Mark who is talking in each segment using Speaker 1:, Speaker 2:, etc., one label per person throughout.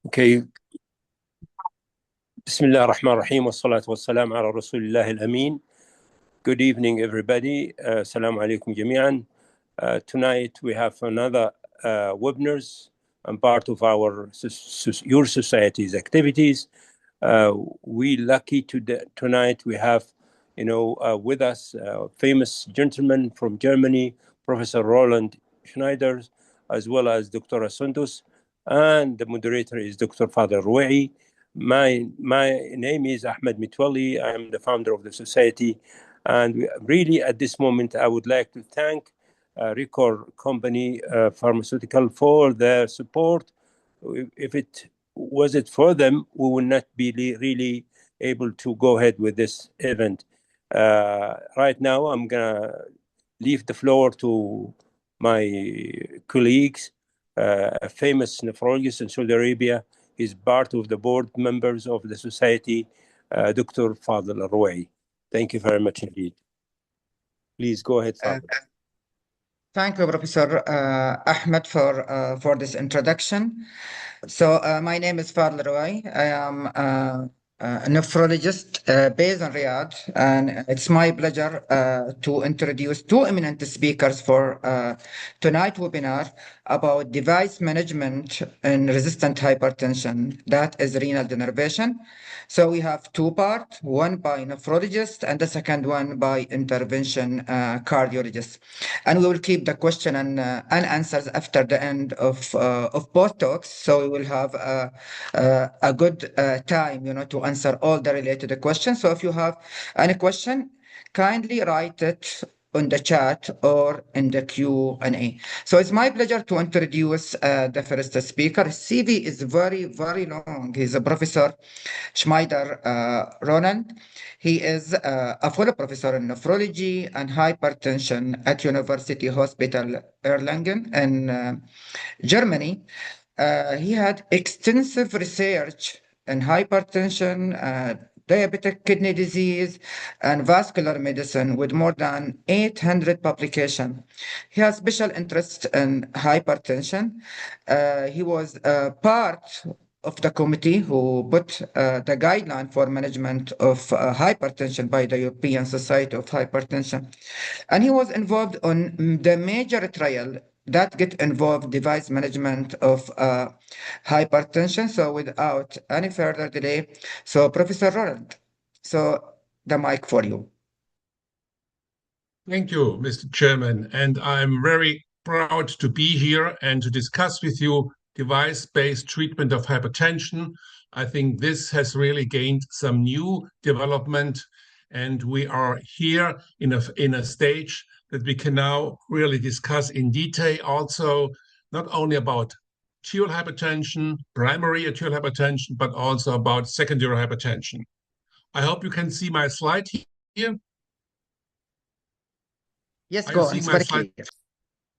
Speaker 1: Okay. Bismillah ar-Rahman ar-Rahim wa salatu wa salam ala Rasulillah al-Amin. Good evening, everybody. Assalamu alaikum jami'an. Tonight we have another webinars and part of our your society's activities. We lucky tonight we have, with us a famous gentleman from Germany, Professor Roland Schneider, as well as Dr. Sundus, and the moderator is Dr. Father Rouai. My name is Ahmed Mitwali. I am the founder of the society, and really at this moment I would like to thank Record Company Pharmaceutical for their support. If it was it for them, we would not be really able to go ahead with this event. Right now, I'm gonna leave the floor to my colleagues, a famous nephrologist in Saudi Arabia. He's part of the board members of the society, Dr. Fadl Rouai. Thank you very much indeed. Please go ahead, Fadl.
Speaker 2: Thank you, Professor Ahmed, for this introduction. So my name is Fadl Rouai. I am a nephrologist based in Riyadh, and it's my pleasure to introduce two eminent speakers for tonight's webinar about device management in resistant hypertension, that is renal denervation. So we have two parts, one by nephrologist and the second one by intervention cardiologist. And we will keep the question and answers after the end of both talks. So we will have a good time, to answer all the related questions. So if you have any question, kindly write it on the chat or in the Q&A. So it's my pleasure to introduce the first speaker. His CV is very, very long. He's a Professor Schneider Roland. He is a full professor in nephrology and hypertension at University Hospital Erlangen in Germany. He had extensive research in hypertension, diabetic kidney disease, and vascular medicine with more than 800 publications. He has special interest in hypertension. He was part of the committee who put the guideline for management of hypertension by the European Society of Hypertension. And he was involved on the major trial that get involved device management of hypertension. So without any further delay, so Professor Roland, so the mic for you.
Speaker 3: Thank you, Mr. Chairman, and I'm very proud to be here and to discuss with you device-based treatment of hypertension. I think this has really gained some new development, and we are here in a stage that we can now really discuss in detail also not only about arterial hypertension, primary arterial hypertension, but also about secondary hypertension. I hope you can see my slide here.
Speaker 2: Yes, go on. It's very clear.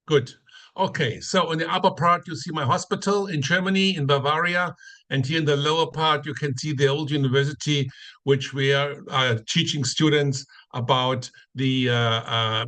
Speaker 3: Good. Okay, so in the upper part, you see my hospital in Germany, in Bavaria. And here in the lower part, you can see the old university, which we are teaching students about the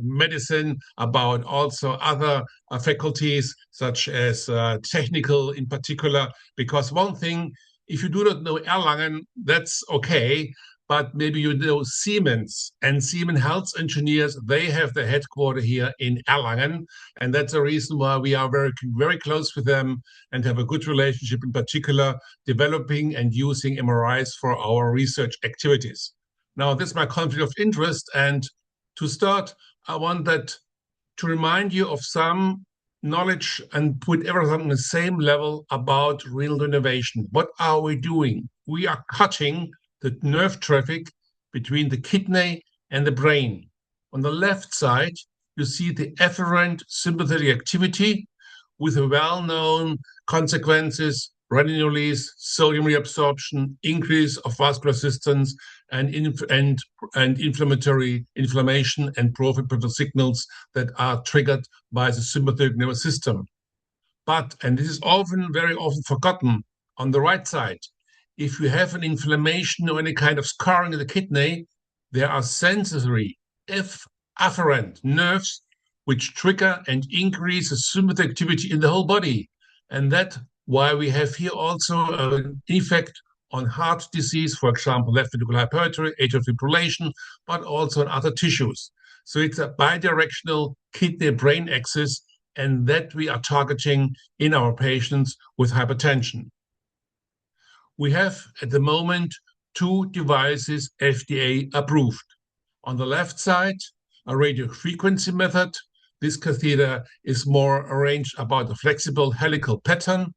Speaker 3: medicine, about also other faculties, such as technical in particular. Because one thing, if you do not know Erlangen, that's okay. But maybe you know Siemens and Siemens Health Engineers, they have their headquarters here in Erlangen. And that's the reason why we are very, very close with them and have a good relationship, in particular, developing and using MRIs for our research activities. Now, this is my conflict of interest. And to start, I want to remind you of some knowledge and put everything on the same level about renal denervation. What are we doing? We are cutting the nerve traffic between the kidney and the brain. On the left side, you see the efferent sympathetic activity with the well-known consequences, renin release, sodium reabsorption, increase of vascular resistance, and inflammation and pro-inflammatory signals that are triggered by the sympathetic nervous system. But, and this is very often forgotten, on the right side, if you have an inflammation or any kind of scarring in the kidney, there are sensory afferent nerves which trigger and increase the sympathetic activity in the whole body. And that why we have here also an effect on heart disease, for example, left ventricular hypertrophy, atrial fibrillation, but also on other tissues. So it's a bidirectional kidney-brain axis, and that we are targeting in our patients with hypertension. We have at the moment 2 devices FDA approved. On the left side, a radiofrequency method. This catheter is more arranged about a flexible helical pattern.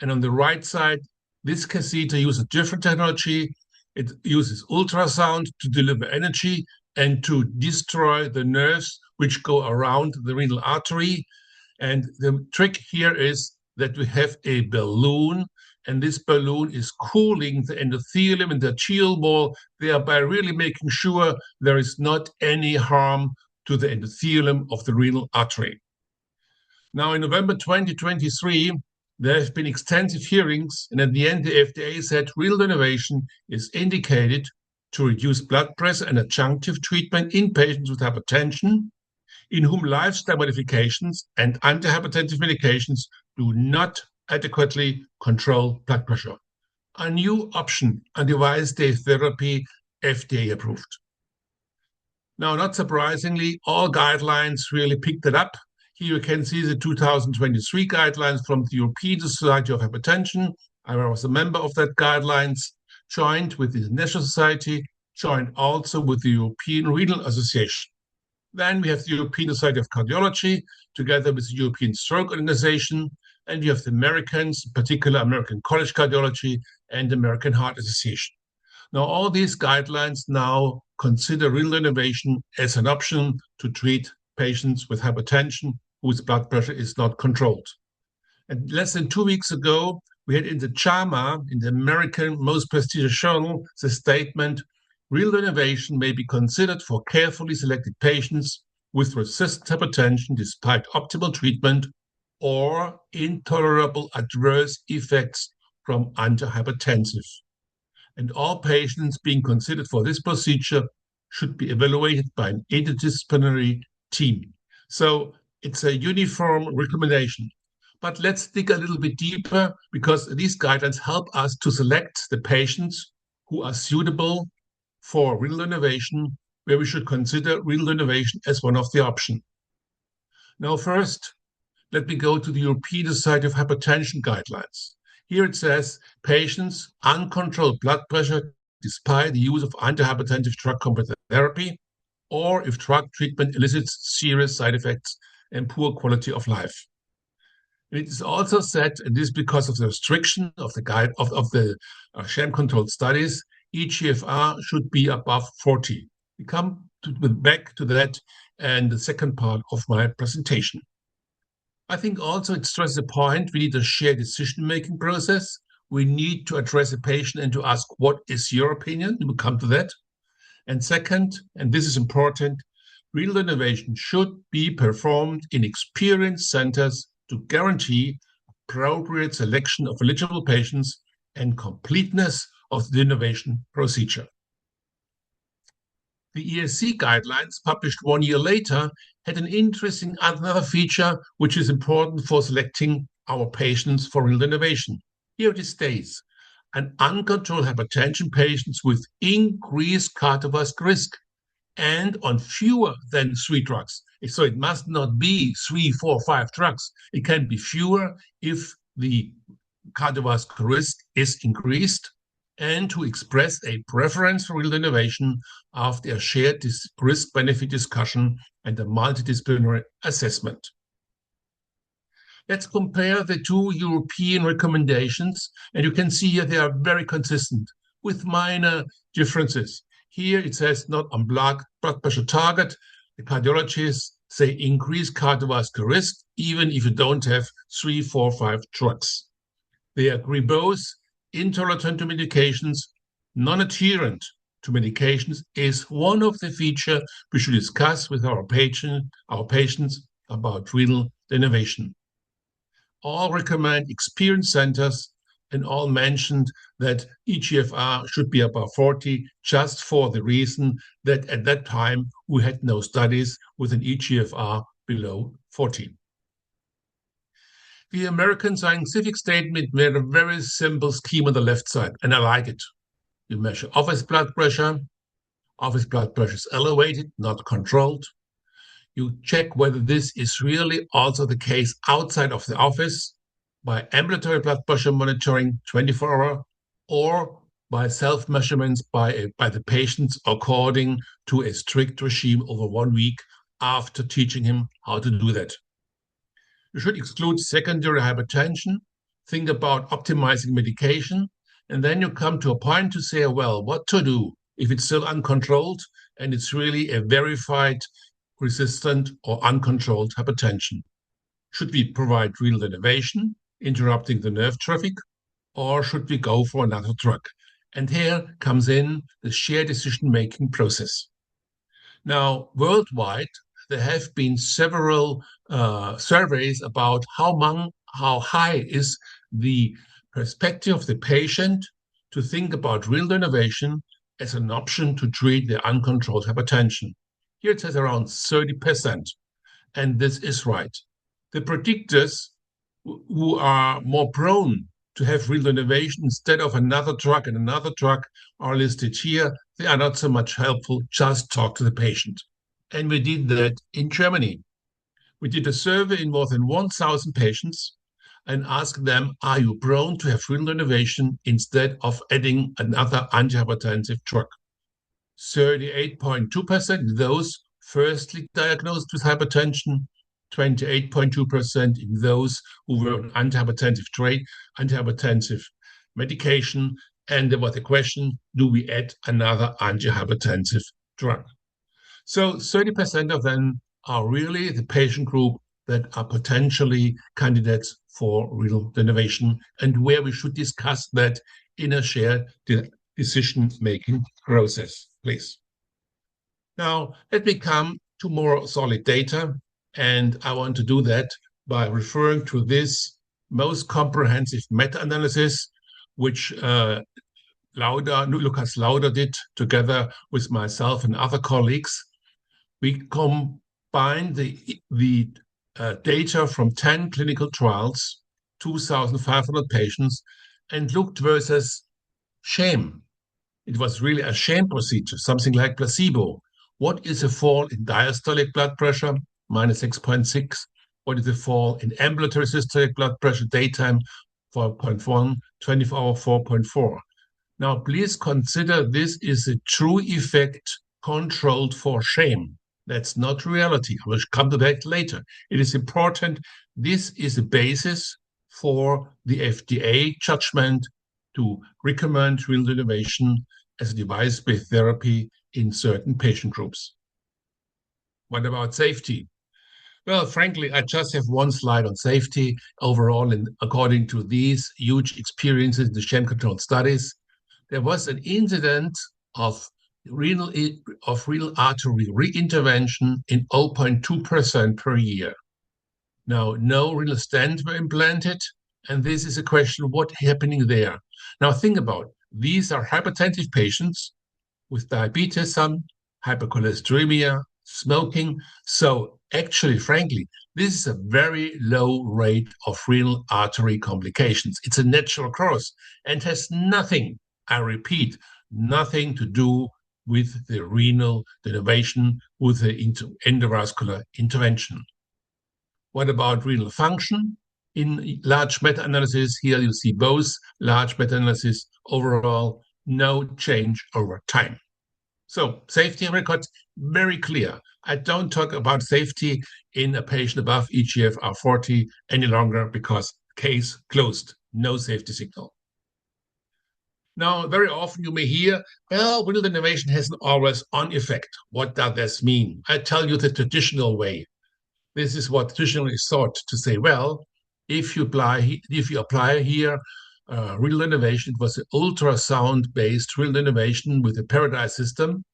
Speaker 3: And on the right side, this catheter uses a different technology. It uses ultrasound to deliver energy and to destroy the nerves which go around the renal artery. And the trick here is that we have a balloon, and this balloon is cooling the endothelium and the arterial wall, thereby really making sure there is not any harm to the endothelium of the renal artery. Now, in November 2023, there have been extensive hearings, and at the end, the FDA said renal denervation is indicated to reduce blood pressure and adjunctive treatment in patients with hypertension, in whom lifestyle modifications and antihypertensive medications do not adequately control blood pressure. A new option, a device-based therapy, FDA approved. Now, not surprisingly, all guidelines really picked it up. Here you can see the 2023 guidelines from the European Society of Hypertension. I was a member of that guidelines, joined with the National Society, joined also with the European Renal Association. Then we have the European Society of Cardiology, together with the European Stroke Organization, and you have the Americans, in particular American College Cardiology and American Heart Association. Now, all these guidelines now consider renal denervation as an option to treat patients with hypertension whose blood pressure is not controlled. And less than 2 weeks ago, we had in the JAMA, in the American most prestigious journal, the statement, renal denervation may be considered for carefully selected patients with resistant hypertension despite optimal treatment or intolerable adverse effects from antihypertensive. And all patients being considered for this procedure should be evaluated by an interdisciplinary team. So it's a uniform recommendation. But let's dig a little bit deeper, because these guidelines help us to select the patients who are suitable for renal denervation, where we should consider renal denervation as one of the options. Now, first, let me go to the European Society of Hypertension guidelines. Here it says patients uncontrolled blood pressure despite the use of antihypertensive drug-combined therapy, or if drug treatment elicits serious side effects and poor quality of life. It is also said, and this is because of the restriction of the sham-controlled studies, eGFR should be above 40. We come back to that and the second part of my presentation. I think also it stresses the point we need a shared decision-making process. We need to address a patient and to ask, what is your opinion? We will come to that. And second, and this is important, renal denervation should be performed in experienced centers to guarantee appropriate selection of eligible patients and completeness of the denervation procedure. The ESC guidelines, published 1 year later, had an interesting another feature which is important for selecting our patients for renal denervation. Here it states, an uncontrolled hypertension patients with increased cardiovascular risk and on fewer than 3 drugs. So it must not be 3, 4, 5 drugs. It can be fewer if the cardiovascular risk is increased, and to express a preference for renal denervation after a shared risk-benefit discussion and a multidisciplinary assessment. Let's compare the 2 European recommendations, and you can see here they are very consistent with minor differences. Here it says not on blood pressure target. The cardiologists say increase cardiovascular risk, even if you don't have 3, 4, 5 drugs. They agree both intolerant to medications, non-adherent to medications is one of the features we should discuss with our patients about renal denervation. All recommend experienced centers, and all mentioned that eGFR should be above 40, just for the reason that at that time we had no studies with an eGFR below 40. The American scientific statement made a very simple scheme on the left side, and I like it. You measure office blood pressure. Office blood pressure is elevated, not controlled. You check whether this is really also the case outside of the office by ambulatory blood pressure monitoring 24-hour or by self-measurements by the patients according to a strict regime over 1 week after teaching him how to do that. You should exclude secondary hypertension, think about optimizing medication, and then you come to a point to say, well, what to do if it's still uncontrolled and it's really a verified resistant or uncontrolled hypertension. Should we provide renal denervation, interrupting the nerve traffic, or should we go for another drug? And here comes in the shared decision-making process. Now, worldwide, there have been several surveys about how high is the perspective of the patient to think about renal denervation as an option to treat their uncontrolled hypertension. Here it says around 30%, and this is right. The predictors who are more prone to have renal denervation instead of another drug and another drug are listed here. They are not so much helpful. Just talk to the patient. And we did that in Germany. We did a survey in more than 1,000 patients and asked them, are you prone to have renal denervation instead of adding another antihypertensive drug? 38.2% those firstly diagnosed with hypertension, 28.2% in those who were on antihypertensive medication. And there was the question, do we add another antihypertensive drug? So 30% of them are really the patient group that are potentially candidates for renal denervation, and where we should discuss that in a shared decision-making process, please. Now, let me come to more solid data, and I want to do that by referring to this most comprehensive meta-analysis, which Lucas Lauder did together with myself and other colleagues. We combined the data from 10 clinical trials, 2,500 patients, and looked versus sham. It was really a sham procedure, something like placebo. What is a fall in diastolic blood pressure, minus 6.6? What is a fall in ambulatory systolic blood pressure, daytime 4.1, 24-hour 4.4? Now, please consider this is a true effect controlled for sham. That's not reality. I will come to that later. It is important. This is the basis for the FDA judgment to recommend renal denervation as a device-based therapy in certain patient groups. What about safety? Well, frankly, I just have one slide on safety overall, and according to these huge experiences in the sham-controlled studies, there was an incident of renal artery reintervention in 0.2% per year. Now, no renal stents were implanted, and this is a question of what's happening there. Now, think about it. These are hypertensive patients with diabetes, some hypercholesterolemia, smoking. So actually, frankly, this is a very low rate of renal artery complications. It's a natural course and has nothing, I repeat, nothing to do with the renal denervation, with the endovascular intervention. What about renal function? In large meta-analysis, here you see both large meta-analysis, overall, no change over time. So safety records, very clear. I don't talk about safety in a patient above eGFR 40 any longer because case closed, no safety signal. Now, very often you may hear, well, renal denervation has an always-on effect. What does this mean? I tell you the traditional way. This is what traditionally is thought to say, well, if you apply here renal denervation, it was an ultrasound-based renal denervation with a Paradise system,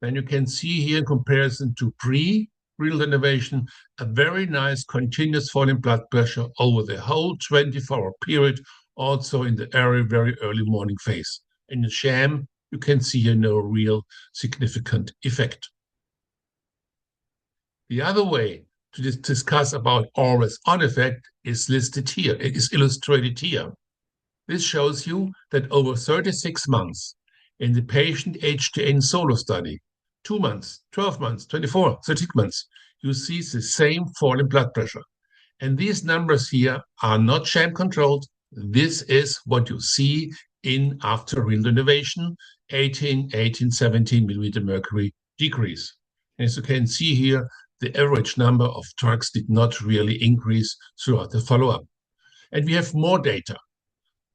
Speaker 3: then you can see here in comparison to pre-renal denervation, a very nice continuous fall in blood pressure over the whole 24-hour period, also in the very early morning phase. In the sham, you can see here no real significant effect. The other way to discuss about always on effect is listed here. It is illustrated here. This shows you that over 36 months in the patient HTN solo study, 2 months, 12 months, 24, 30 months, you see the same fall in blood pressure. And these numbers here are not sham controlled. This is what you see in after renal innovation, 18, 17 millimeter mercury decrease. And as you can see here, the average number of drugs did not really increase throughout the follow-up. And we have more data.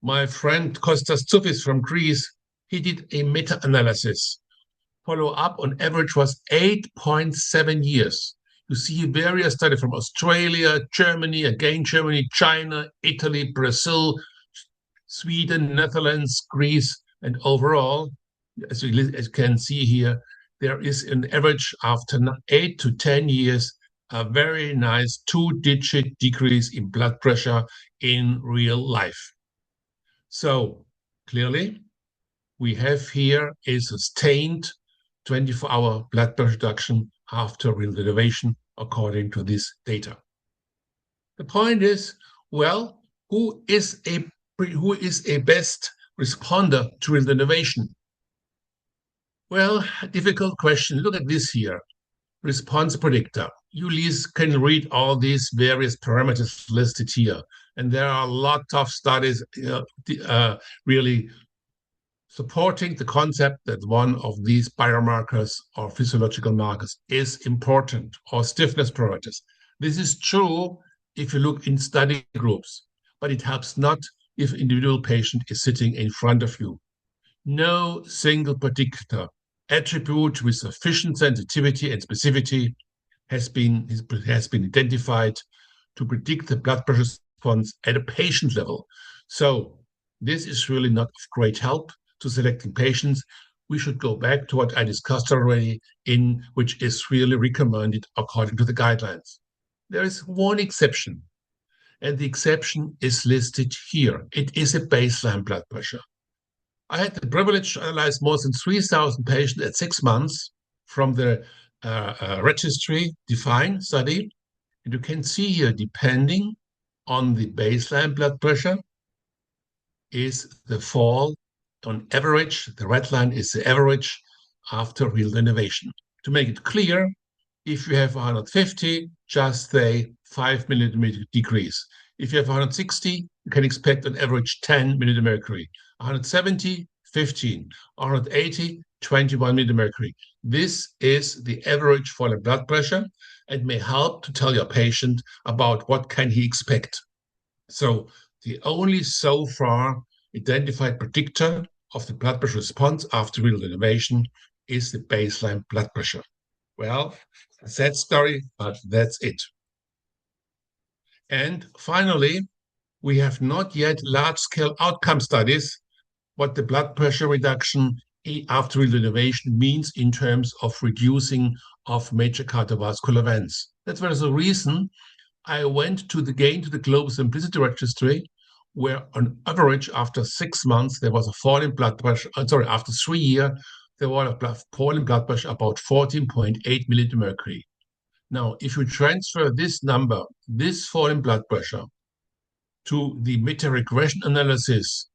Speaker 3: My friend Kostas Tsouphis from Greece, he did a meta-analysis. Follow-up on average was 8.7 years. You see various studies from Australia, Germany, again Germany, China, Italy, Brazil, Sweden, Netherlands, Greece, and overall, as you can see here, there is an average after 8 to 10 years, a very nice 2-digit decrease in blood pressure in real life. So clearly, we have here a sustained 24-hour blood pressure reduction after renal denervation, according to this data. The point is, well, who is a best responder to renal denervation? Well, difficult question. Look at this here. Response predictor. You can read all these various parameters listed here. And there are a lot of studies really supporting the concept that one of these biomarkers or physiological markers is important, or stiffness parameters. This is true if you look in study groups, but it helps not if individual patient is sitting in front of you. No single particular attribute with sufficient sensitivity and specificity has been identified to predict the blood pressure response at a patient level. So this is really not of great help to selecting patients. We should go back to what I discussed already, which is really recommended according to the guidelines. There is one exception, and the exception is listed here. It is a baseline blood pressure. I had the privilege to analyze more than 3,000 patients at 6 months from the registry DEFINE study. And you can see here, depending on the baseline blood pressure, is the fall on average. The red line is the average after renal denervation. To make it clear, if you have 150, just say 5 millimeter decrease. If you have 160, you can expect an average 10 millimeter mercury. 170, 15. 180, 21 millimeter mercury. This is the average for the blood pressure and may help to tell your patient about what can he expect. So the only so far identified predictor of the blood pressure response after renal denervation is the baseline blood pressure. Well, sad story, but that's it. And finally, we have not yet large-scale outcome studies what the blood pressure reduction after renal denervation means in terms of reducing of major cardiovascular events. That's why there's a reason I went to the Global Simplicity Registry, where on average after 6 months there was a fall in blood pressure. After 3 years there was a fall in blood pressure about 14.8 millimeter mercury. Now, if you transfer this number, this fall in blood pressure, to the meta-regression analysis,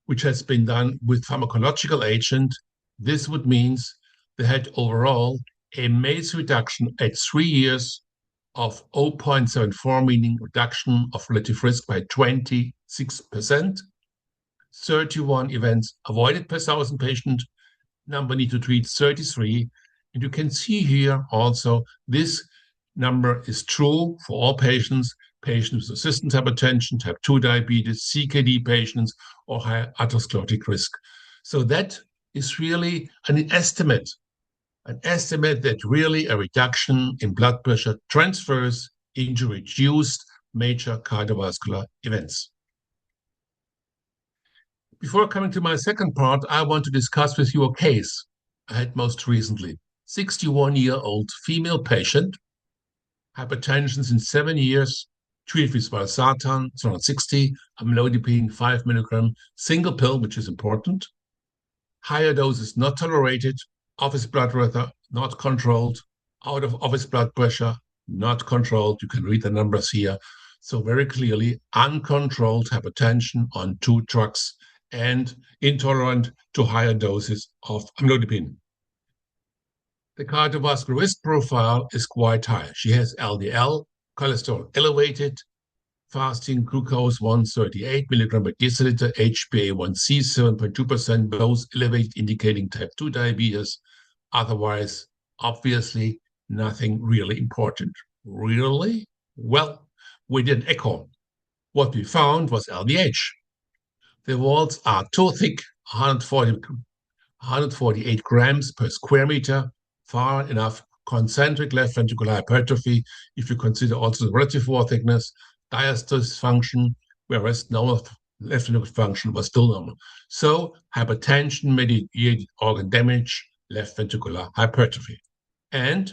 Speaker 3: which has been done with pharmacological agent, this would mean they had overall a MACE reduction at 3 years of 0.74, meaning reduction of relative risk by 26%, 31 events avoided per 1,000 patient, number need to treat 33. And you can see here also this number is true for all patients with resistant hypertension, type 2 diabetes, CKD patients, or high atherosclerotic risk. So that is really an estimate that really a reduction in blood pressure transfers into reduced major cardiovascular events. Before coming to my second part, I want to discuss with you a case I had most recently. 61-year-old female patient, hypertension in 7 years, treated with valsartan, 260, amlodipine, 5 milligram, single pill, which is important. Higher doses not tolerated, office blood pressure not controlled, out of office blood pressure not controlled. You can read the numbers here. So very clearly, uncontrolled hypertension on 2 drugs and intolerant to higher doses of amlodipine. The cardiovascular risk profile is quite high. She has LDL, cholesterol elevated, fasting glucose 138 milligram per deciliter, HbA1c 7.2%, both elevated, indicating type 2 diabetes. Otherwise, obviously, nothing really important. Really? Well, we did an echo. What we found was LDH. The walls are too thick, 148 grams per square meter, far enough concentric left ventricular hypertrophy, if you consider also the relative wall thickness, diastolic function, whereas normal left ventricular function was still normal. So hypertension-mediated organ damage, left ventricular hypertrophy. And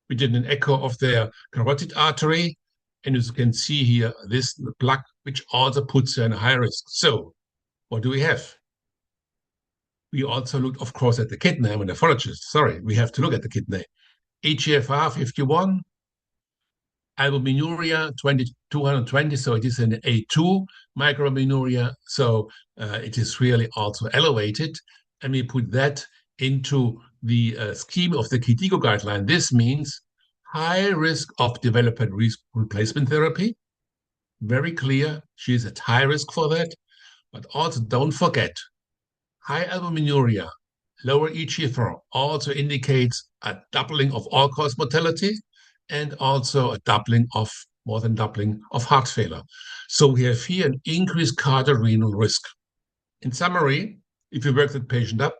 Speaker 3: we did an echo of their carotid artery, and as you can see here, this plaque, which also puts her in a high risk. So what do we have? We also looked, of course, at the kidney. I'm a nephrologist. Sorry, we have to look at the kidney. eGFR 51, albuminuria 220, so it is an A2 microalbuminuria, so it is really also elevated. And we put that into the scheme of the KDIGO guideline. This means high risk of development replacement therapy. Very clear, she is at high risk for that. But also don't forget, high albuminuria, lower eGFR also indicates a doubling of all-cause mortality and also a more than doubling of heart failure. So we have here an increased cardiorenal risk. In summary, if you work that patient up,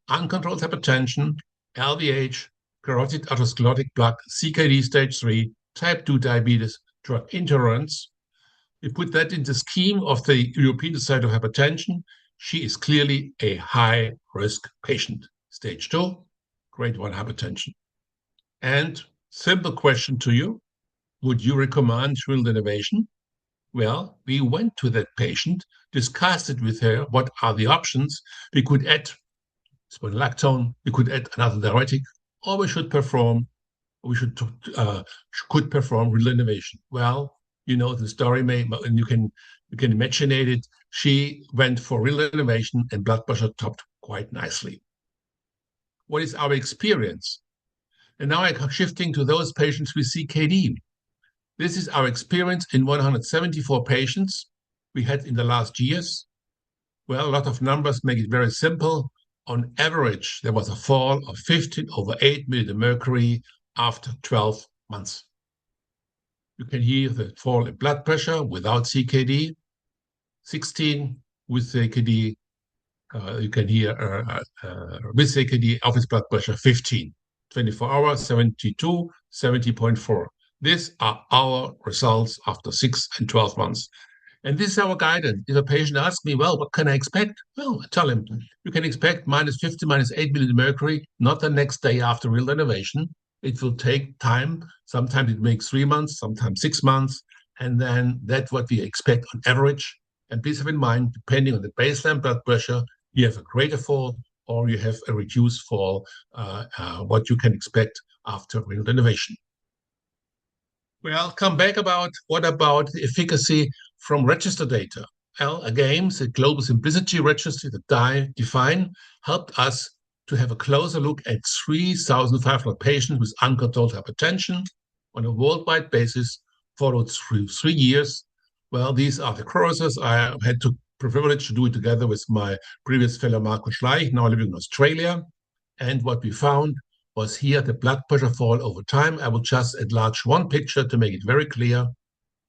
Speaker 3: uncontrolled hypertension, LDH, carotid atherosclerotic plaque, CKD stage 3, type 2 diabetes, drug intolerance. We put that in the scheme of the European Society of Hypertension. She is clearly a high-risk patient. Stage 2, grade 1 hypertension. And simple question to you, would you recommend renal denervation? Well, we went to that patient, discussed it with her, what are the options. We could add spironolactone, we could add another diuretic, or we could perform renal denervation. Well, you know the story, and you can imagine it. She went for renal denervation and blood pressure topped quite nicely. What is our experience? And now I'm shifting to those patients with CKD. This is our experience in 174 patients we had in the last years. Well, a lot of numbers make it very simple. On average, there was a fall of 15/8 mmHg after 12 months. You can hear the fall in blood pressure without CKD, 16 with CKD. You can hear with CKD, office blood pressure 15, 24 hours, 72, 70.4. These are our results after 6 and 12 months. And this is our guidance. If a patient asks me, well, what can I expect? Well, I tell him, you can expect -50, -8 mmHg, not the next day after renal denervation. It will take time. Sometimes it makes 3 months, sometimes 6 months. And then that's what we expect on average. And please have in mind, depending on the baseline blood pressure, you have a greater fall or you have a reduced fall, what you can expect after renal denervation. Well, come back about what about the efficacy from register data? Well, again, the Global Simplicity Registry, the DEFINE, helped us to have a closer look at 3,500 patients with uncontrolled hypertension on a worldwide basis, followed through 3 years. Well, these are the courses. I had the privilege to do it together with my previous fellow Marco Schleich, now living in Australia. And what we found was here the blood pressure fall over time. I will just enlarge one picture to make it very clear.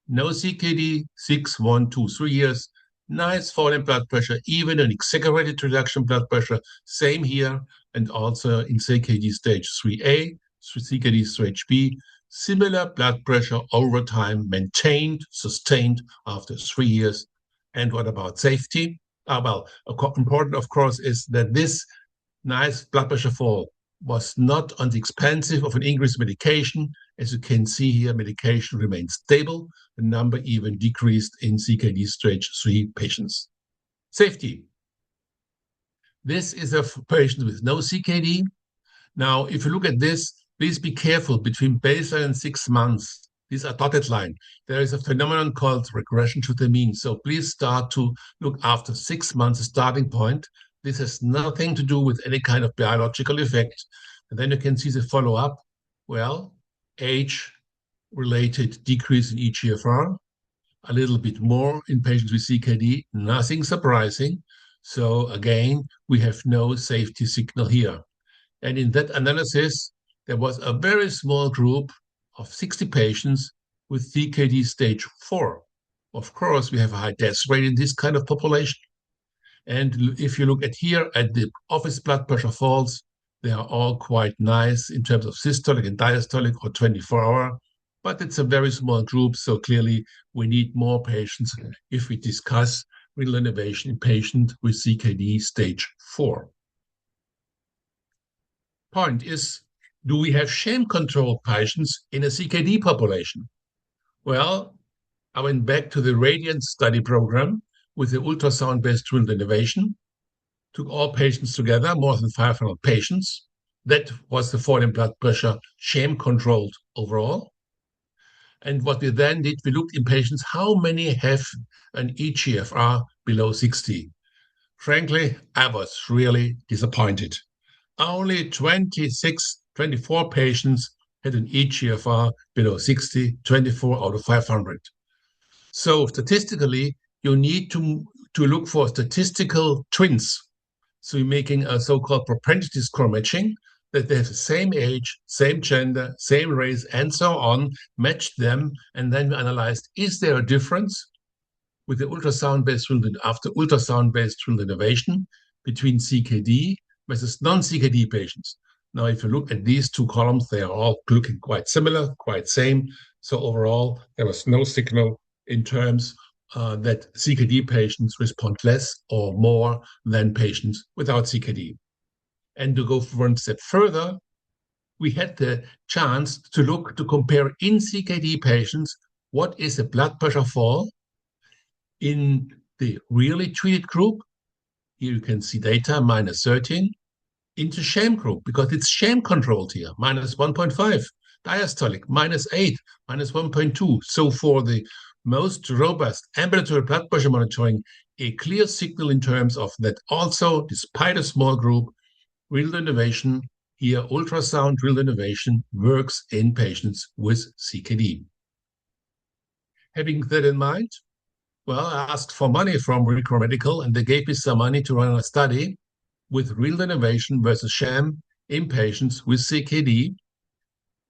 Speaker 3: No CKD, 6, 1, 2, 3 years. Nice fall in blood pressure, even an exaggerated reduction in blood pressure. Same here, and also in CKD stage 3A, CKD stage B. Similar blood pressure over time, maintained, sustained after 3 years. And what about safety? Well, important, of course, is that this nice blood pressure fall was not on the expense of an increased medication. As you can see here, medication remains stable. The number even decreased in CKD stage 3 patients. Safety. This is a patient with no CKD. Now, if you look at this, Please be careful between baseline and 6 months. These are dotted line. There is a phenomenon called regression to the mean. So please start to look after 6 months, starting point. This has nothing to do with any kind of biological effect. And then you can see the follow-up. Well, age-related decrease in eGFR, a little bit more in patients with CKD, nothing surprising. So again, we have no safety signal here. And in that analysis, there was a very small group of 60 patients with CKD stage 4. Of course, we have a high death rate in this kind of population. And if you look at here at the office blood pressure falls, they are all quite nice in terms of systolic and diastolic or 24-hour, but it's a very small group. So clearly we need more patients if we discuss renal innervation in patients with CKD stage 4. Point is, do we have sham-controlled patients in a CKD population? Well, I went back to the RDN study program with the ultrasound-based renal innervation, took all patients together, more than 500 patients. That was the fall in blood pressure, sham-controlled overall. And what we then did, we looked in patients, how many have an eGFR below 60? Frankly, I was really disappointed. Only 24 patients had an eGFR below 60, 24 out of 500. So statistically, you need to look for statistical twins. So you're making a so-called propensity score matching, that they have the same age, same gender, same race, and so on, match them, and then we analyzed, is there a difference with the ultrasound-based after ultrasound-based renal innervation between CKD versus non-CKD patients? Now, if you look at these two columns, they are all looking quite similar, quite same. So overall, there was no signal in terms that CKD patients respond less or more than patients without CKD. And to go one step further, we had the chance to compare in CKD patients, what is the blood pressure fall in the really treated group. Here you can see data minus 13 into sham group, because it's sham controlled here, minus 1.5, diastolic minus 8, minus 1.2. So for the most robust ambulatory blood pressure monitoring, a clear signal in terms of that also, despite a small group, renal innervation here, ultrasound renal innervation works in patients with CKD. Having that in mind, well, I asked for money from Recor Medical, and they gave me some money to run a study with renal innervation versus sham in patients with CKD.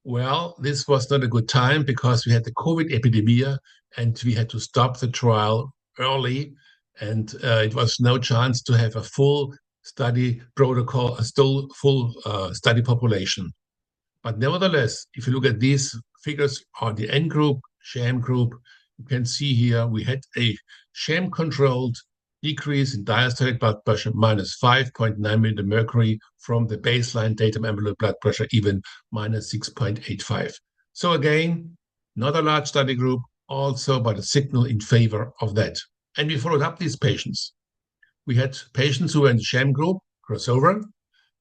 Speaker 3: Well, this was not a good time because we had the COVID epidemic and we had to stop the trial early, and it was no chance to have a full study protocol, a full study population. But nevertheless, if you look at these figures on the N group, sham group, you can see here we had a sham-controlled decrease in diastolic blood pressure, minus 5.9 millimeter mercury from the baseline datum ambulatory blood pressure, even minus 6.85. So again, not a large study group, also but a signal in favor of that. And we followed up these patients. We had patients who were in the sham group, crossover,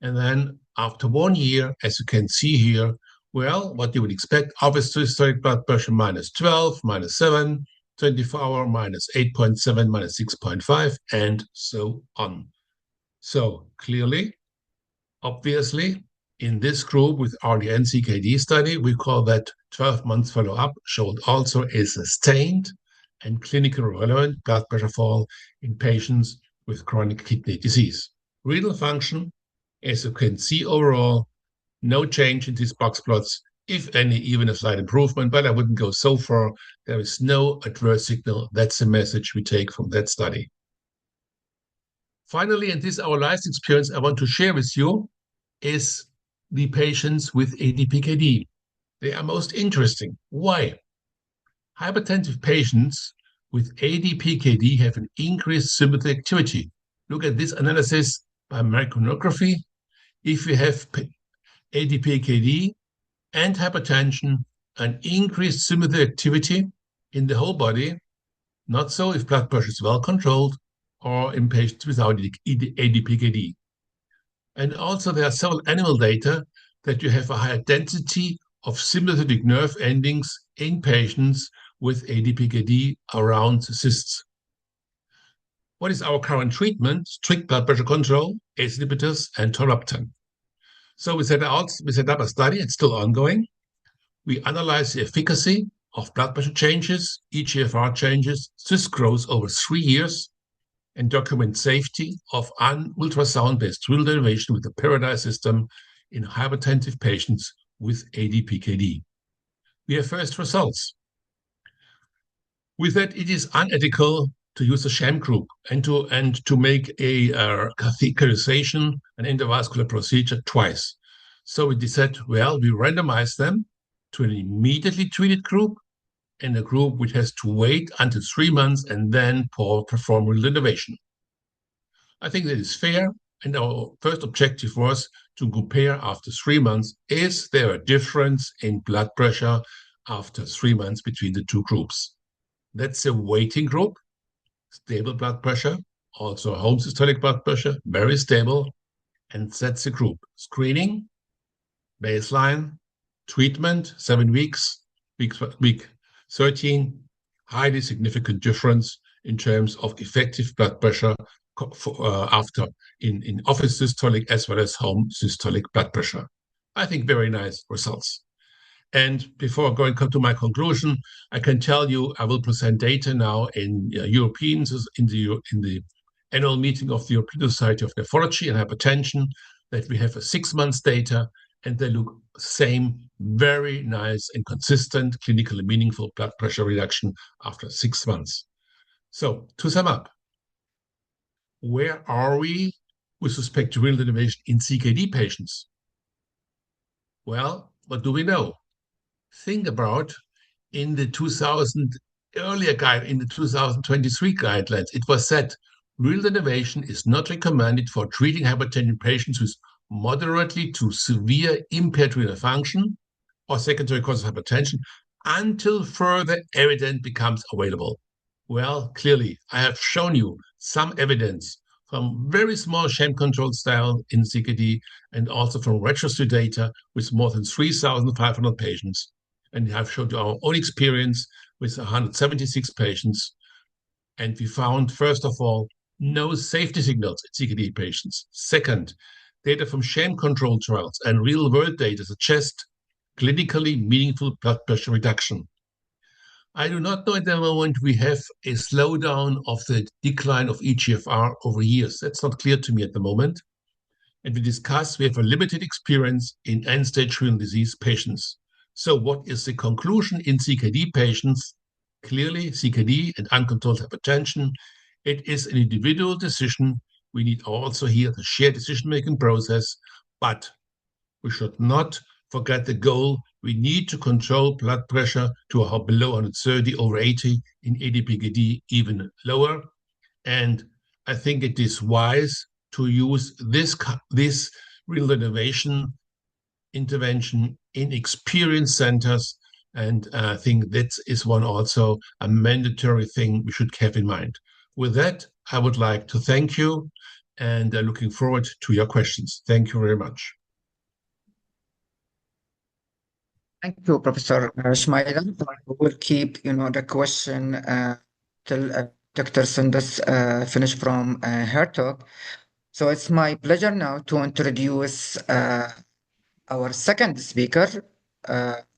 Speaker 3: and then after 1 year, as you can see here, well, what you would expect, obvious systolic blood pressure minus 12, minus 7, 24-hour minus 8.7, minus 6.5, and so on. So clearly, obviously, in this group with RDN CKD study, we call that 12 months follow-up, showed also a sustained and clinically relevant blood pressure fall in patients with chronic kidney disease. Renal function, as you can see overall, no change in these box plots, if any, even a slight improvement, but I wouldn't go so far. There is no adverse signal. That's the message we take from that study. Finally, and this is our last experience I want to share with you, is the patients with ADPKD. They are most interesting. Why? Hypertensive patients with ADPKD have an increased sympathetic activity. Look at this analysis by micronography. If you have ADPKD and hypertension, an increased sympathetic activity in the whole body, not so if blood pressure is well controlled or in patients without ADPKD. And also there are several animal data that you have a higher density of sympathetic nerve endings in patients with ADPKD around the cysts. What is our current treatment? Strict blood pressure control, ACE inhibitors, and toloptan. So we set up a study, it's still ongoing. We analyze the efficacy of blood pressure changes, eGFR changes, cyst growth over 3 years, and document safety of ultrasound-based renal denervation with the Paradise system in hypertensive patients with ADPKD. We have first results. With that, it is unethical to use a sham group and to make a catheterization, an endovascular procedure twice. So we decided, well, we randomize them to an immediately treated group and a group which has to wait until 3 months and then perform renal denervation. I think that is fair, and our first objective was to compare after 3 months, is there a difference in blood pressure after 3 months between the two groups? That's a waiting group, stable blood pressure, also home systolic blood pressure, very stable, and that's a group. Screening, baseline, treatment, 7 weeks, week 13, highly significant difference in terms of effective blood pressure after in office systolic as well as home systolic blood pressure. I think very nice results. And before come to my conclusion, I can tell you I will present data now in Europeans in the annual meeting of the European Society of Nephrology and Hypertension, that we have a 6 months data, and they look same, very nice and consistent, clinically meaningful blood pressure reduction after 6 months. So to sum up, where are we with respect to renal denervation in CKD patients? Well, what do we know? Think about in the 2023 guidelines, it was said renal denervation is not recommended for treating hypertension patients with moderately to severe impaired renal function or secondary cause of hypertension until further evidence becomes available. Well, clearly, I have shown you some evidence from very small sham-controlled style in CKD and also from registry data with more than 3,500 patients. And I've showed you our own experience with 176 patients. And we found, first of all, no safety signals in CKD patients. Second, data from sham-controlled trials and real-world data suggest clinically meaningful blood pressure reduction. I do not know at the moment we have a slowdown of the decline of eGFR over years. That's not clear to me at the moment. And we have a limited experience in end-stage renal disease patients. So what is the conclusion in CKD patients? Clearly, CKD and uncontrolled hypertension, it is an individual decision. We need also here the shared decision-making process, but we should not forget the goal. We need to control blood pressure to below 130 over 80, in ADPKD even lower. And I think it is wise to use this renal denervation intervention in experienced centers. And I think that is one also a mandatory thing we should have in mind. With that, I would like to thank you and looking forward to your questions. Thank you very much.
Speaker 2: Thank you, Professor Schmeider. We'll keep, the question till Dr. Sundas finish from her talk. So it's my pleasure now to introduce our second speaker. Dr.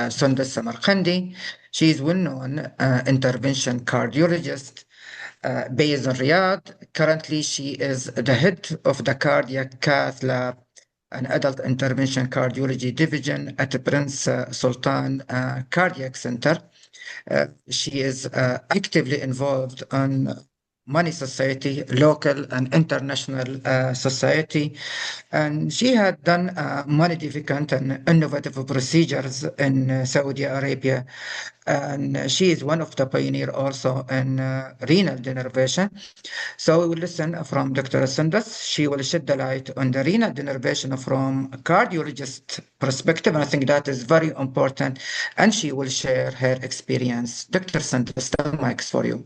Speaker 2: Sundas Samarkandi. She is well-known intervention cardiologist based in Riyadh. Currently, she is the head of the cardiac cath lab and adult intervention cardiology division at the Prince Sultan Cardiac Center. She is actively involved in many society, local and international society, and she had done many difficult and innovative procedures in Saudi Arabia, and she is one of the pioneers also in renal denervation. So we will listen from Dr. Sundas. She will shed the light on the renal denervation from a cardiologist perspective, and I think that is very important, and she will share her experience. Dr. Sundas, the mic's for you.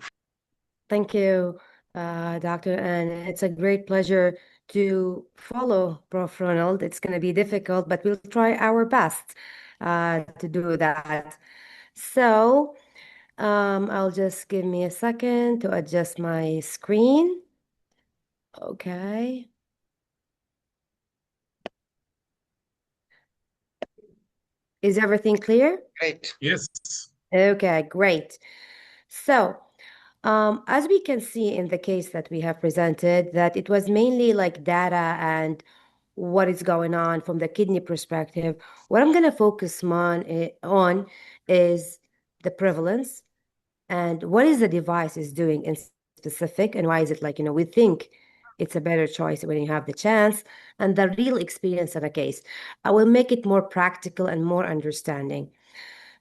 Speaker 4: Thank you, Doctor, and it's a great pleasure to follow Prof. Ronald. It's going to be difficult, but we'll try our best to do that. So I'll just give me a second to adjust my screen. Okay. Is everything clear?
Speaker 2: Great.
Speaker 3: Yes.
Speaker 4: Okay, great. So, as we can see in the case that we have presented, that it was mainly like data and what is going on from the kidney perspective. What I'm going to focus on is the prevalence and what is the device is doing in specific, and why is it like, we think it's a better choice when you have the chance, and the real experience of a case. I will make it more practical and more understanding.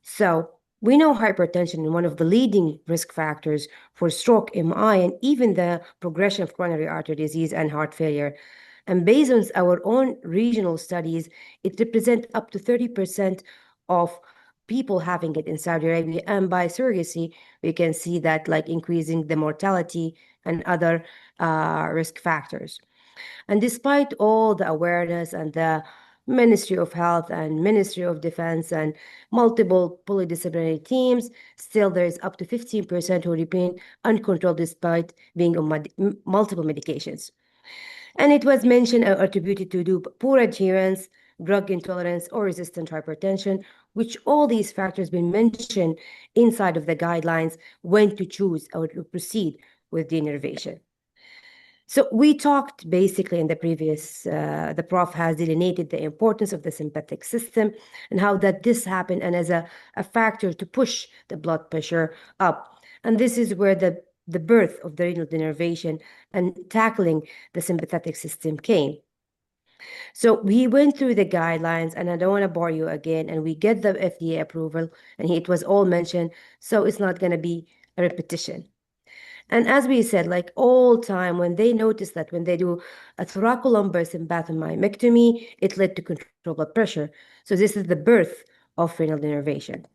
Speaker 4: So we know hypertension is one of the leading risk factors for stroke, MI, and even the progression of coronary artery disease and heart failure. And based on our own regional studies, it represents up to 30% of people having it in Saudi Arabia. And by surrogacy, we can see that like increasing the mortality and other risk factors. And despite all the awareness and the Ministry of Health and Ministry of Defense and multiple polydisciplinary teams, still there is up to 15% who remain uncontrolled despite being on multiple medications. And it was mentioned or attributed to poor adherence, drug intolerance, or resistant hypertension, which all these factors been mentioned inside of the guidelines when to choose or to proceed with the innervation. So we talked basically in the previous, the prof has delineated the importance of the sympathetic system and how that this happened and as a factor to push the blood pressure up. And this is where the birth of the renal denervation and tackling the sympathetic system came. So we went through the guidelines, and I don't want to bore you again, and we get the FDA approval, and it was all mentioned, so it's not going to be a repetition. And as we said, like all time, when they noticed that when they do a thoracolumbar sympathomyectomy, it led to controlled blood pressure. So this is the birth of renal denervation.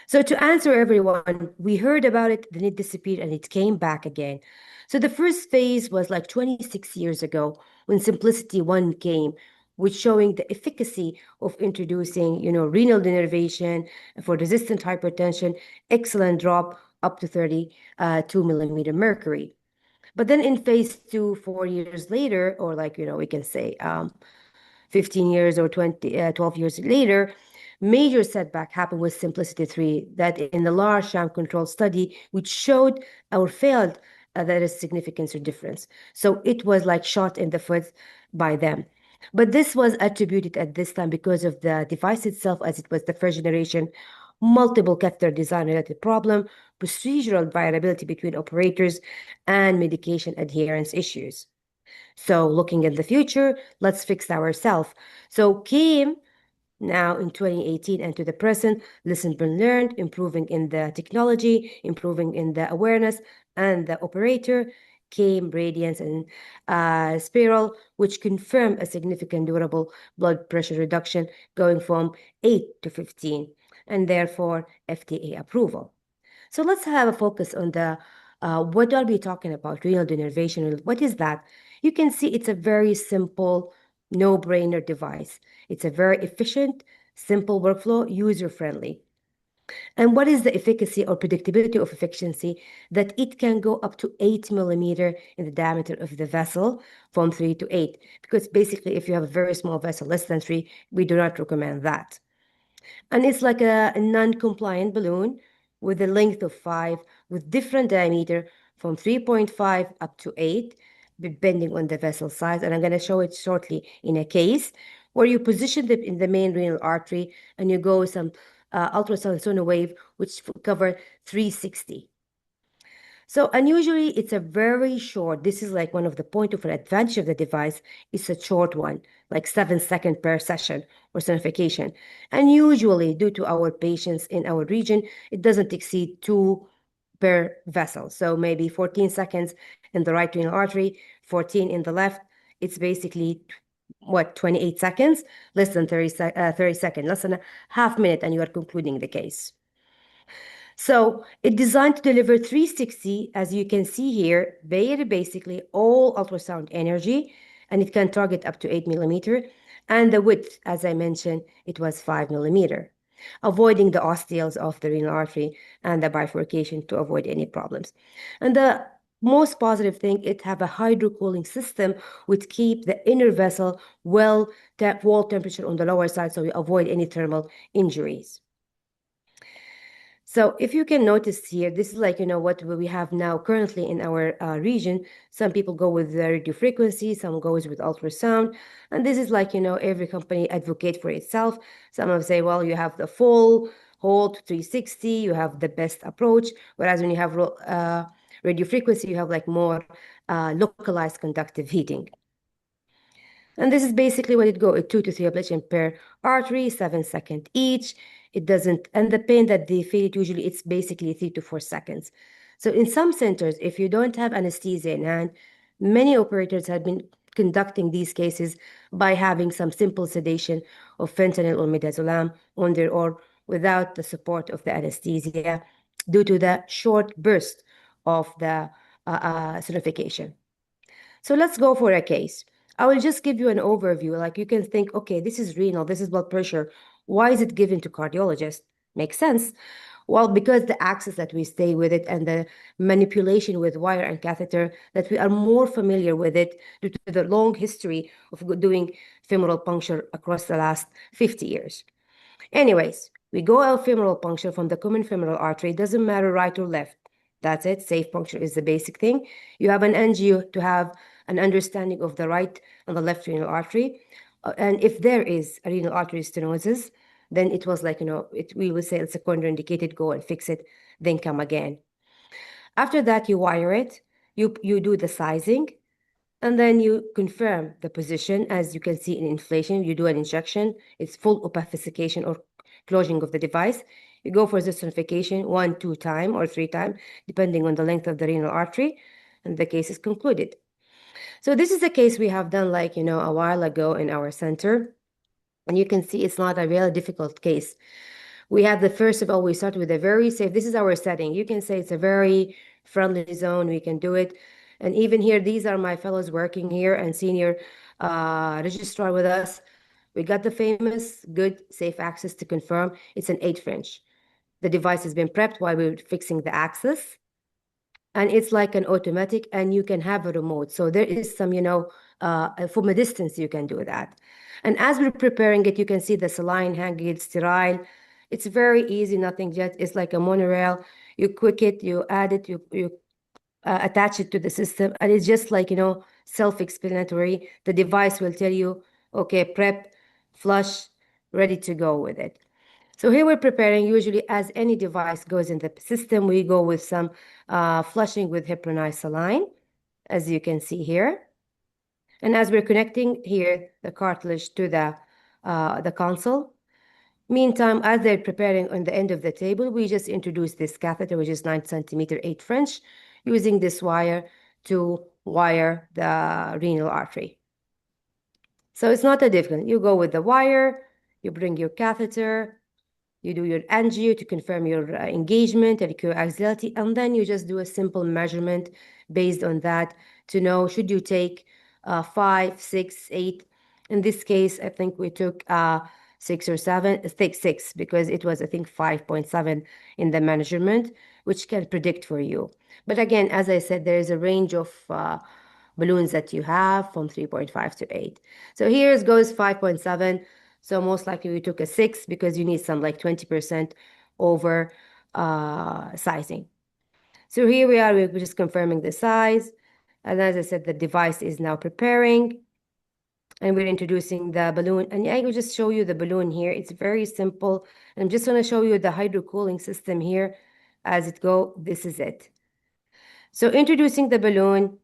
Speaker 4: So to answer everyone, we heard about it, then it disappeared, and it came back again. So the first phase was like 26 years ago when Simplicity 1 came, which showing the efficacy of introducing, renal denervation for resistant hypertension, excellent drop up to 32 millimeter mercury. But then in phase 2, 4 years later, or like, we can say 15 years or 12 years later, major setback happened with Simplicity 3, that in the large sham control study, which showed or failed there is significance or difference. So it was like shot in the foot by them. But this was attributed at this time because of the device itself, as it was the first generation, multiple catheter design related problem, procedural variability between operators, and medication adherence issues. So looking at the future, let's fix ourselves. So came now in 2018 and to the present, lessons been learned, improving in the technology, improving in the awareness, and the operator came Radiance and Spiral, which confirmed a significant durable blood pressure reduction going from 8 to 15, and therefore FDA approval. So let's have a focus on the what are we talking about? Renal denervation. What is that? You can see it's a very simple, no-brainer device. It's a very efficient, simple workflow, user-friendly. And what is the efficacy or predictability of efficiency? That it can go up to 8 millimeter in the diameter of the vessel from 3 to 8. Because basically, if you have a very small vessel, less than 3, we do not recommend that. And it's like a non-compliant balloon with a length of 5 with different diameter from 3.5 up to 8, depending on the vessel size. And I'm going to show it shortly in a case where you position it in the main renal artery and you go some ultrasound sonar wave, which cover 360. So unusually, it's a very short, this is like one of the point of an advantage of the device, it's a short one, like 7 seconds per session or sonification. And usually, due to our patients in our region, it doesn't exceed 2 per vessel. So maybe 14 seconds in the right renal artery, 14 in the left. It's basically, 28 seconds, less than 30 seconds, less than a half minute, and you are concluding the case. So it's designed to deliver 360, as you can see here, very basically all ultrasound energy and it can target up to 8 millimeter. And the width, as I mentioned, it was 5 millimeter, avoiding the osteals of the renal artery and the bifurcation to avoid any problems. And the most positive thing, it have a hydrocooling system which keep the inner vessel well wall temperature on the lower side, so we avoid any thermal injuries. So if you can notice here, this is like, what we have now currently in our region. Some people go with the radio frequency, some goes with ultrasound. And this is like, every company advocate for itself. Some of say, well, you have the full hold 360, you have the best approach. Whereas when you have radio frequency, you have like more localized conductive heating. And this is basically what it go, 2 to 3 ablation per artery, 7 seconds each. It doesn't, and the pain that they feel, usually it's basically 3 to 4 seconds. So in some centers, if you don't have anesthesia in hand, many operators have been conducting these cases by having some simple sedation of fentanyl or midazolam on their or without the support of the anesthesia due to the short burst of the sonification. So let's go for a case. I will just give you an overview. Like you can think, okay, this is renal, this is blood pressure. Why is it given to cardiologist? Makes sense. Well, because the access that we stay with it and the manipulation with wire and catheter, that we are more familiar with it due to the long history of doing femoral puncture across the last 50 years. Anyways, we go out femoral puncture from the common femoral artery. It doesn't matter right or left. That's it. Safe puncture is the basic thing. You have an angio to have an understanding of the right and the left renal artery. And if there is a renal artery stenosis, then it was like, we would say it's a contraindicated, go and fix it, then come again. After that, you wire it, you do the sizing, and then you confirm the position. As you can see in inflation, you do an injection. It's full opacification or closing of the device. You go for the sonification 1, 2 times or 3 times, depending on the length of the renal artery, and the case is concluded. So this is a case we have done like, a while ago in our center. And you can see it's not a really difficult case. We have first of all, we start with a very safe, this is our setting. You can say it's a very friendly zone. We can do it. And even here, these are my fellows working here and senior registrar with us. We got the famous, good, safe access to confirm. It's an 8 French. The device has been prepped while we're fixing the access. And it's like an automatic, and you can have a remote. So there is some, from a distance, you can do that. And as we're preparing it, you can see the saline hanging, sterile. It's very easy, nothing yet. It's like a monorail. You quick it, you add it, you attach it to the system, and it's just like, self-explanatory. The device will tell you, okay, prep, flush, ready to go with it. So here we're preparing, usually as any device goes in the system, we go with some flushing with heparinized saline, as you can see here. And as we're connecting here, the cartilage to the console. Meantime, as they're preparing on the end of the table, we just introduce this catheter, which is 9 centimeter, 8 French, using this wire to wire the renal artery. So it's not a difficult. You go with the wire, you bring your catheter, you do your angio to confirm your engagement and coaxiality, and then you just do a simple measurement based on that to know, should you take 5, 6, 8. In this case, I think we took 6 or 7, take 6, because it was, I think, 5.7 in the measurement, which can predict for you. But again, as I said, there is a range of balloons that you have from 3.5 to 8. So here it goes 5.7. So most likely we took a 6 because you need some like 20% over sizing. So here we are, we're just confirming the size. And as I said, the device is now preparing. And we're introducing the balloon. And I will just show you the balloon here. It's very simple. I'm just going to show you the hydrocooling system here as it go. This is it. So introducing the balloon,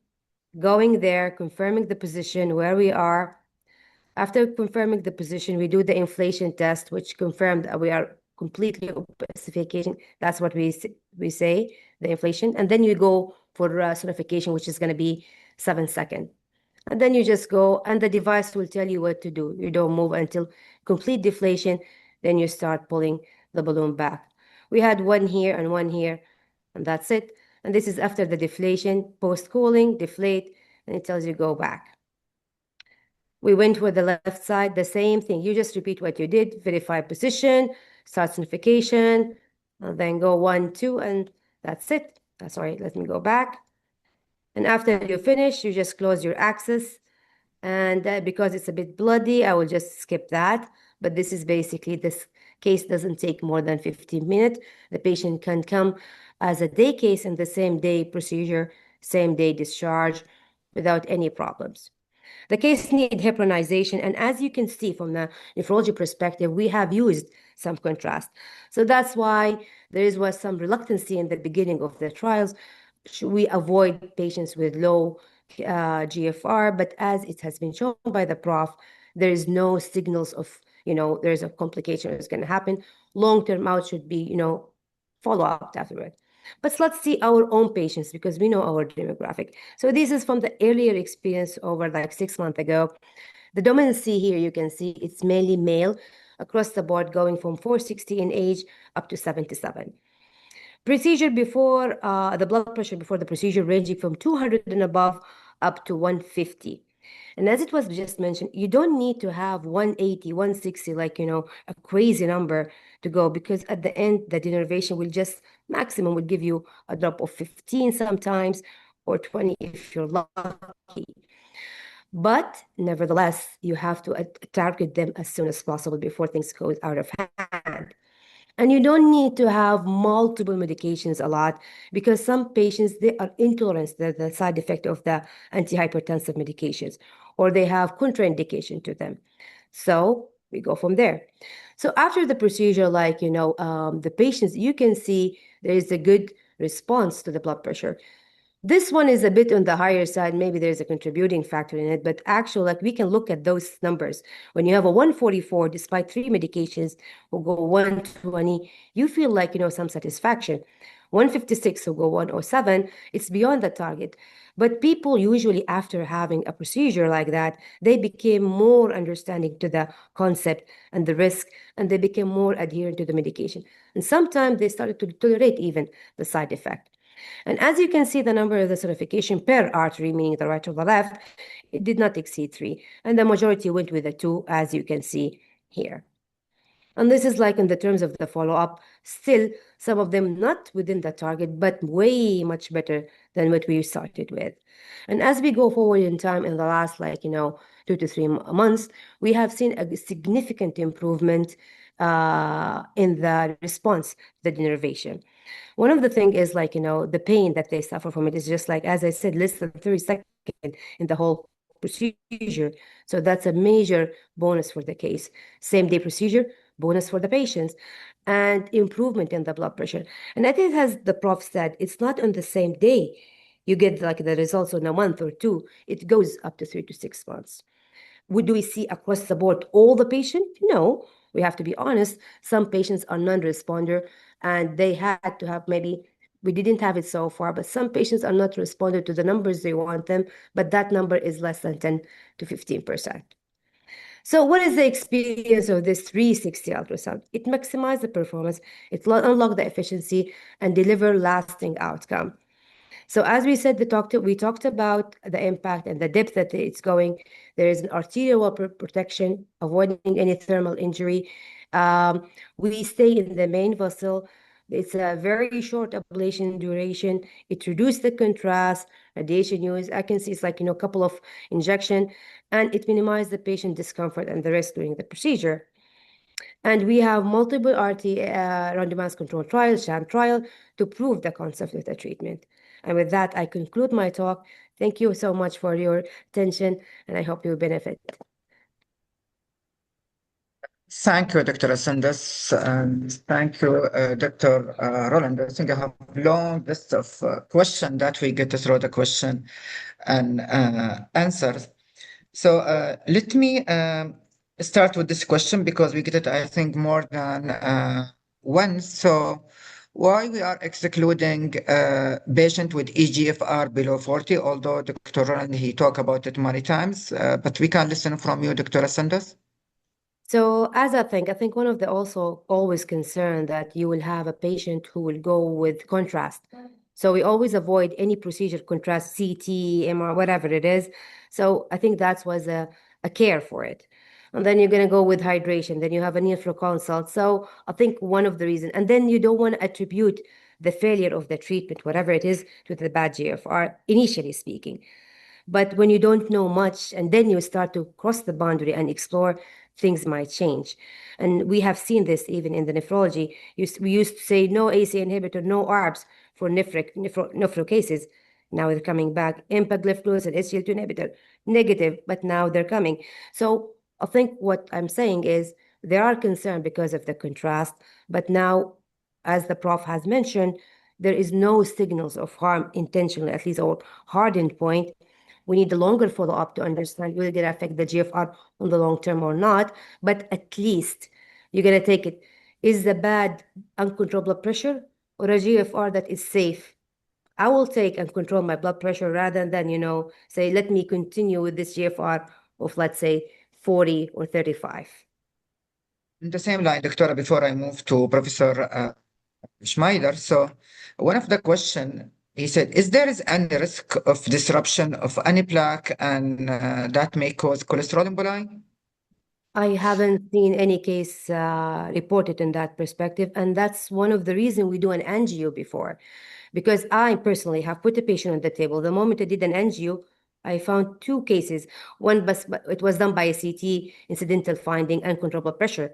Speaker 4: going there, confirming the position where we are. After confirming the position, we do the inflation test, which confirmed that we are completely opacification. That's what we say, the inflation. And then you go for sonification, which is going to be 7 seconds. And then you just go, and the device will tell you what to do. You don't move until complete deflation. Then you start pulling the balloon back. We had one here, and that's it. And this is after the deflation, post-cooling, deflate, and it tells you go back. We went with the left side, the same thing. You just repeat what you did, verify position, start signification, and then go 1, 2, and that's it. Sorry, let me go back. And after you finish, you just close your axis. And because it's a bit bloody, I will just skip that. But this is basically, this case doesn't take more than 15 minutes. The patient can come as a day case in the same day procedure, same day discharge without any problems. The case need heparinization, and as you can see from the nephrology perspective, we have used some contrast. So that's why was some reluctancy in the beginning of the trials. Should we avoid patients with low GFR? But as it has been shown by the prof, there is no signals of, there's a complication that's going to happen. Long-term out should be, follow up afterward. But let's see our own patients because we know our demographic. So this is from the earlier experience over like 6 months ago. The dominancy here, you can see it's mainly male across the board, going from 460 in age up to 77. Procedure before, the blood pressure before the procedure ranging from 200 and above up to 150. And as it was just mentioned, you don't need to have 180, 160, like, a crazy number to go, because at the end, the denervation will just maximum will give you a drop of 15 sometimes, or 20 if you're lucky. But nevertheless, you have to target them as soon as possible before things go out of hand. And you don't need to have multiple medications a lot, because some patients, they are intolerant to the side effect of the antihypertensive medications, or they have contraindication to them. So we go from there. So after the procedure, like, the patients, you can see there is a good response to the blood pressure. This one is a bit on the higher side. Maybe there's a contributing factor in it, but actually, like, we can look at those numbers. When you have a 144, despite 3 medications, will go 120, you feel like, some satisfaction. 156 will go 107, it's beyond the target. But people usually, after having a procedure like that, they became more understanding to the concept and the risk, and they became more adherent to the medication. And sometimes they started to tolerate even the side effect. And as you can see, the number of the certification per artery, meaning the right or the left, it did not exceed 3. And the majority went with the 2, as you can see here. And this is like in the terms of the follow-up, still some of them not within the target, but way much better than what we started with. And as we go forward in time in the last 2 to 3 months, we have seen a significant improvement in the response to the denervation. One of the things is the pain that they suffer from it is just like, as I said, less than 30 seconds in the whole procedure. So that's a major bonus for the case. Same day procedure, bonus for the patients, and improvement in the blood pressure. And I think, as the prof said, it's not on the same day. You get like the results in a month or 2. It goes up to 3 to 6 months. Do we see across the board all the patients? No, we have to be honest. Some patients are non-responder, and they had to have, maybe we didn't have it so far, but some patients are not responding to the numbers they want them, but that number is less than 10 to 15%. So what is the experience of this 360 ultrasound? It maximizes the performance, it unlocks the efficiency, and deliver lasting outcome. So as we said, we talked about the impact and the depth that it's going. There is an arterial protection, avoiding any thermal injury. We stay in the main vessel. It's a very short ablation duration. It reduces the contrast, radiation use. I can see it's like, a couple of injection, and it minimizes the patient discomfort and the risk during the procedure. And we have multiple randomized controlled trials, sham trial, to prove the concept of the treatment. And with that, I conclude my talk. Thank you so much for your attention, and I hope you benefit.
Speaker 2: Thank you, Dr. Asandus, and thank you, Dr. Roland. I think I have a long list of questions that we get through the question and answers. So let me start with this question, because we get it, I think, more than once. So why we are excluding patient with eGFR below 40, although Dr. Roland, he talked about it many times, but we can listen from you, Dr. Asandus.
Speaker 4: So as I think one of the also always concern that you will have a patient who will go with contrast. So we always avoid any procedure contrast, CT, MR, whatever it is. So I think that was a care for it. And then you're going to go with hydration. Then you have a nephro consult. So I think one of the reasons, and then you don't want to attribute the failure of the treatment, whatever it is, to the bad GFR, initially speaking. But when you don't know much and then you start to cross the boundary and explore, things might change. And we have seen this even in the nephrology. We used to say no AC inhibitor, no ARBs for nephro cases. Now they're coming back. Empagliflozin and SGLT2 inhibitor, negative, but now they're coming. So I think what I'm saying is there are concerns because of the contrast, but now, as the prof has mentioned, there is no signals of harm intentionally, at least, or hard endpoint. We need a longer follow-up to understand will it affect the GFR on the long term or not, but at least you're going to take it. Is the bad uncontrolled blood pressure or a GFR that is safe? I will take and control my blood pressure rather than, say, let me continue with this GFR of, let's say, 40 or 35.
Speaker 2: In the same line, Doctora, before I move to Professor Schneider, so one of the question he said, is there is any risk of disruption of any plaque and that may cause cholesterol emboli?
Speaker 4: I haven't seen any case reported in that perspective, and that's one of the reasons we do an angio before, because I personally have put a patient on the table. The moment I did an angio, I found 2 cases. One, it was done by a CT, incidental finding, uncontrolled blood pressure.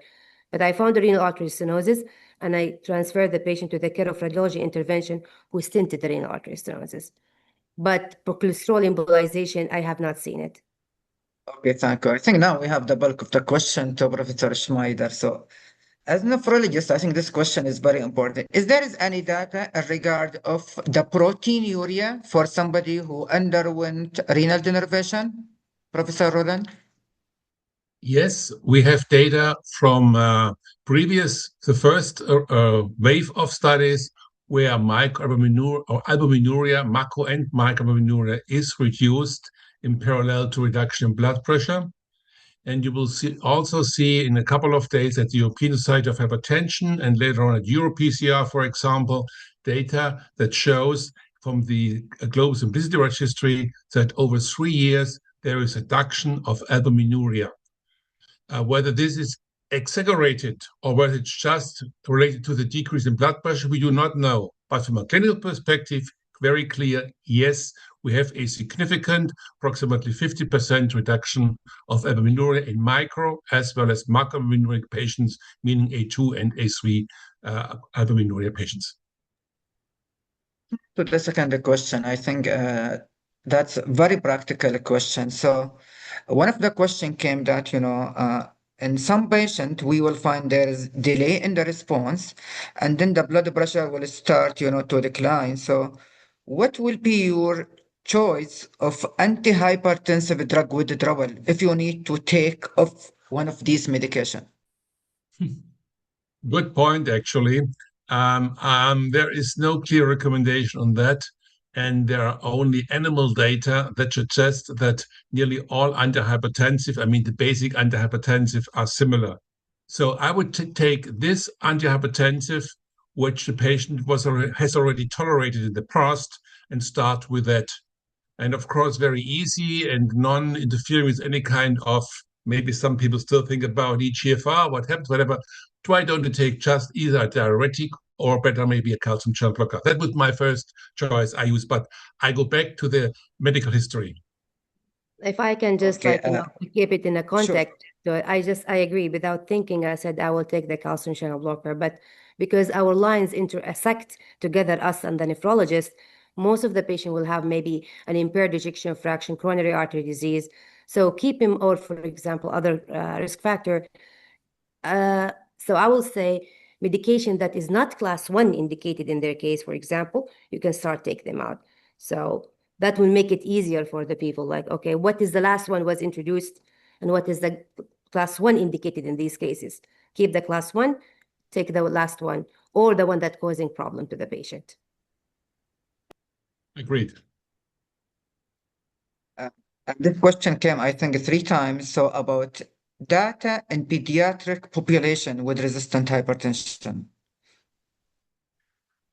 Speaker 4: But I found a renal artery stenosis, and I transferred the patient to the care of radiology intervention who stented the renal artery stenosis. But for cholesterol embolization, I have not seen it.
Speaker 2: Okay, thank you. I think now we have the bulk of the question to Professor Schneider. So, as nephrologist, I think this question is very important. Is there any data in regard of the proteinuria for somebody who underwent renal denervation? Professor Roland?
Speaker 3: Yes, we have data from the first wave of studies where albuminuria, macro and microalbuminuria is reduced in parallel to reduction in blood pressure. And you will also see in a couple of days at the European Society of Hypertension and later on at EuroPCR, for example, data that shows from the Global Simplicity Registry that over 3 years there is a reduction of albuminuria. Whether this is exaggerated or whether it's just related to the decrease in blood pressure, we do not know. But from a clinical perspective, very clear, yes, we have a significant, approximately 50% reduction of albuminuria in micro as well as macroalbuminuric patients, meaning A2 and A3 albuminuria patients.
Speaker 2: To the second question, I think that's a very practical question. So one of the question came that, in some patient, we will find there is delay in the response, and then the blood pressure will start, to decline. So what will be your choice of antihypertensive drug withdrawal if you need to take off one of these medication?
Speaker 3: Good point, actually. There is no clear recommendation on that, and there are only animal data that suggest that nearly all antihypertensive, the basic antihypertensive, are similar. So I would take this antihypertensive, which the patient has already tolerated in the past, and start with that. And of course, very easy and non-interfering with any kind of, maybe some people still think about eGFR, what happens, whatever. Why don't you take just either a diuretic or better maybe a calcium channel blocker? That was my first choice I use, but I go back to the medical history.
Speaker 4: If I can just keep it in a context,
Speaker 2: Sure.
Speaker 4: so I agree. Without thinking, I said I will take the calcium channel blocker, but because our lines intersect together, us and the nephrologist, most of the patient will have maybe an impaired ejection fraction, coronary artery disease. So keep him, or for example, other risk factor. So I will say medication that is not class 1 indicated in their case, for example, you can start take them out. So that will make it easier for the people. Like, okay, what is the last one was introduced and what is the class 1 indicated in these cases? Keep the class 1, take the last one, or the one that's causing problem to the patient.
Speaker 3: Agreed.
Speaker 2: This question came, I think, 3 times. So about data in pediatric population with resistant hypertension.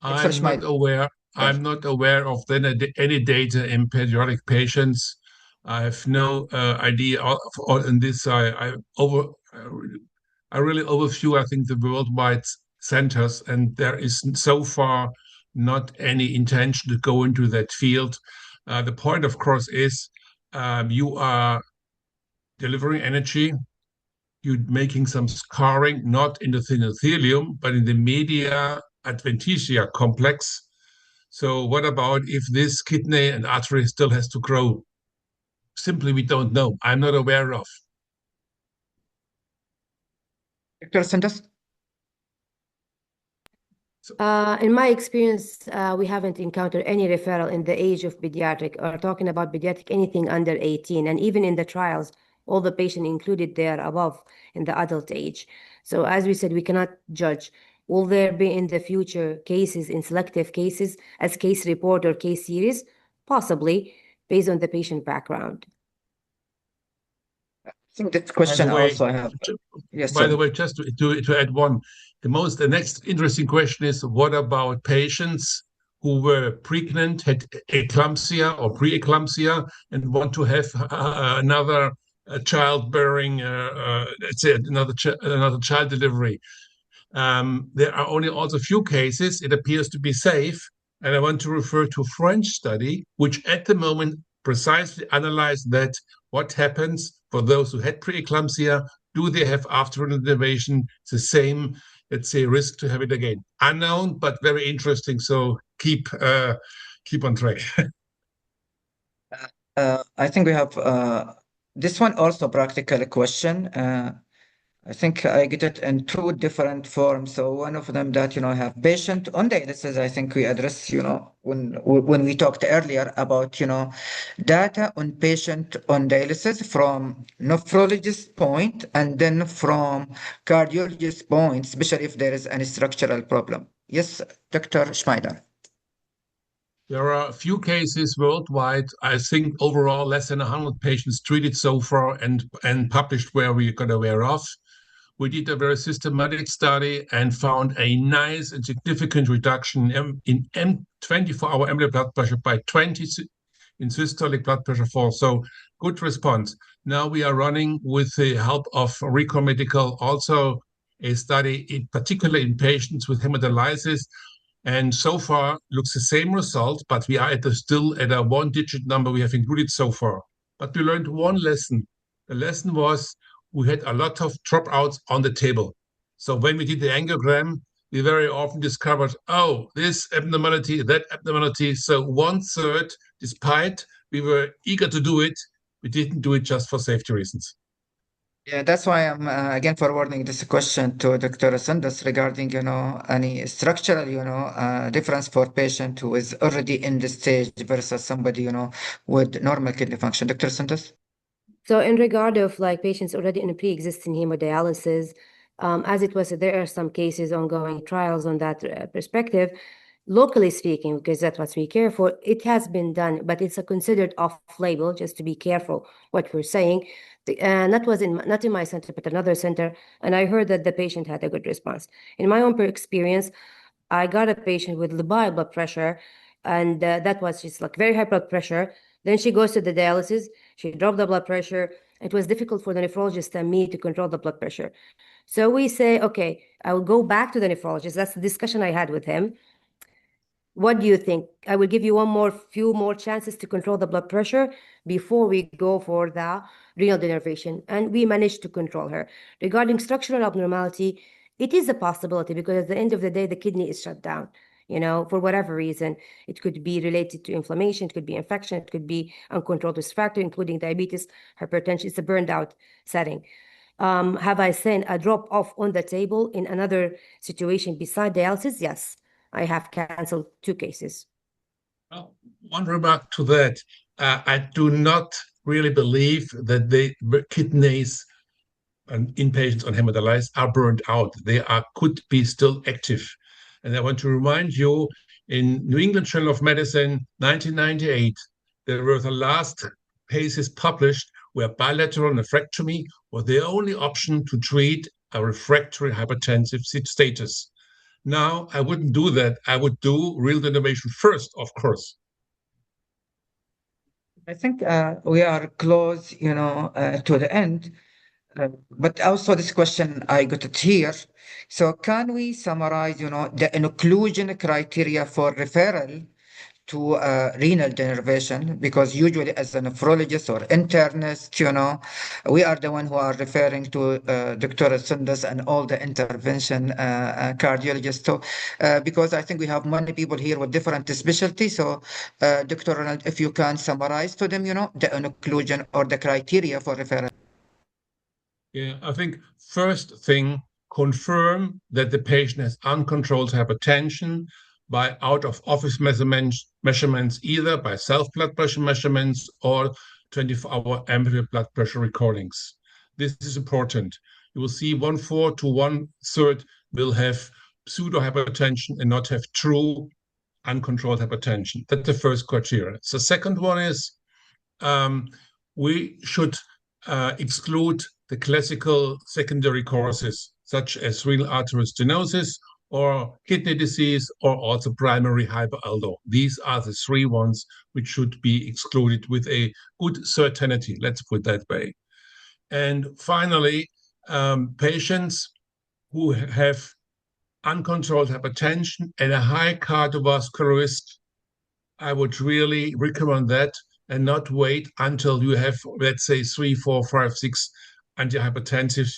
Speaker 3: I'm not aware of any data in pediatric patients. I have no idea in this. I really overview, I think, the worldwide centers, and there is so far not any intention to go into that field. The point, of course, is you are delivering energy, you're making some scarring, not in the endothelium, but in the media adventitia complex. So what about if this kidney and artery still has to grow? Simply, we don't know. I'm not aware of.
Speaker 2: Dr. Sanders?
Speaker 4: In my experience, we haven't encountered any referral in the age of pediatric or talking about pediatric, anything under 18. And even in the trials, all the patients included there above in the adult age. So as we said, we cannot judge. Will there be in the future cases, in selective cases, as case report or case series? Possibly, based on the patient background.
Speaker 2: I think that question also I have. Yes,
Speaker 3: by
Speaker 2: sir.
Speaker 3: the way, just to add one, the next interesting question is, what about patients who were pregnant, had eclampsia or pre-eclampsia, and want to have another childbearing, let's say another child delivery? There are only also few cases. It appears to be safe, and I want to refer to a French study, which at the moment precisely analyzed that what happens for those who had preeclampsia. Do they have after an intervention the same, let's say, risk to have it again? Unknown, but very interesting. So keep on track.
Speaker 2: I think we have this one also practical question. I think I get it in two different forms. So one of them that, have patient on dialysis. I think we address, when we talked earlier about, data on patient on dialysis from nephrologist point and then from cardiologist point, especially if there is any structural problem. Yes, Dr. Schneider.
Speaker 3: There are a few cases worldwide. I think overall less than 100 patients treated so far and published where we got aware of. We did a very systematic study and found a nice and significant reduction in 24-hour ambient blood pressure by 20 in systolic blood pressure fall. So good response. Now we are running with the help of Recon Medical also a study, particularly in patients with hemodialysis. And so far looks the same result, but we are still at a one-digit number we have included so far. But we learned one lesson. The lesson was we had a lot of dropouts on the table. So when we did the angiogram, we very often discovered, oh, this abnormality, that abnormality. So 1/3, despite we were eager to do it, we didn't do it just for safety reasons.
Speaker 2: Yeah, that's why I'm again forwarding this question to Dr. Sanders regarding, any structural, difference for patient who is already in the stage versus somebody, with normal kidney function. Dr. Sanders?
Speaker 4: So in regard of like patients already in a pre-existing hemodialysis, as it was, there are some cases ongoing trials on that perspective. Locally speaking, because that's what we care for, it has been done, but it's considered off-label, just to be careful what we're saying. And that was not in my center, but another center, and I heard that the patient had a good response. In my own experience, I got a patient with labile blood pressure, and that was just like very high blood pressure. Then she goes to the dialysis, she dropped the blood pressure. It was difficult for the nephrologist and me to control the blood pressure. So we say, okay, I will go back to the nephrologist. That's the discussion I had with him. What do you think? I will give you few more chances to control the blood pressure before we go for the renal denervation. And we managed to control her. Regarding structural abnormality, it is a possibility because at the end of the day, the kidney is shut down, for whatever reason. It could be related to inflammation, it could be infection, it could be uncontrolled risk factor, including diabetes, hypertension. It's a burned out setting. Have I seen a drop off on the table in another situation beside dialysis? Yes. I have canceled 2 cases.
Speaker 3: Well, one remark to that. I do not really believe that the kidneys in patients on hemodialysis are burned out. They could be still active. And I want to remind you, in New England Journal of Medicine, 1998, there were the last cases published where bilateral nephrectomy was the only option to treat a refractory hypertensive status. Now, I wouldn't do that. I would do renal denervation first, of course.
Speaker 2: I think we are close, to the end. But also this question, I got it here. So can we summarize, the inclusion criteria for referral to renal denervation? Because usually as a nephrologist or internist, we are the one who are referring to Dr. Sundas and all the intervention cardiologists. So because I think we have many people here with different specialties. So Dr. Ronald, if you can summarize to them, the inclusion or the criteria for referral.
Speaker 3: Yeah, I think first thing, confirm that the patient has uncontrolled hypertension by out of office measurements, either by self blood pressure measurements or 24-hour ambient blood pressure recordings. This is important. You will see 1/4 to 1/3 will have pseudo hypertension and not have true uncontrolled hypertension. That's the first criteria. The second one is we should exclude the classical secondary causes, such as renal artery stenosis or kidney disease, or also primary hyperaldo. These are the three ones which should be excluded with a good certainty, let's put it that way. And finally, patients who have uncontrolled hypertension and a high cardiovascular risk, I would really recommend that and not wait until you have, let's say, 3, 4, 5, 6 antihypertensives.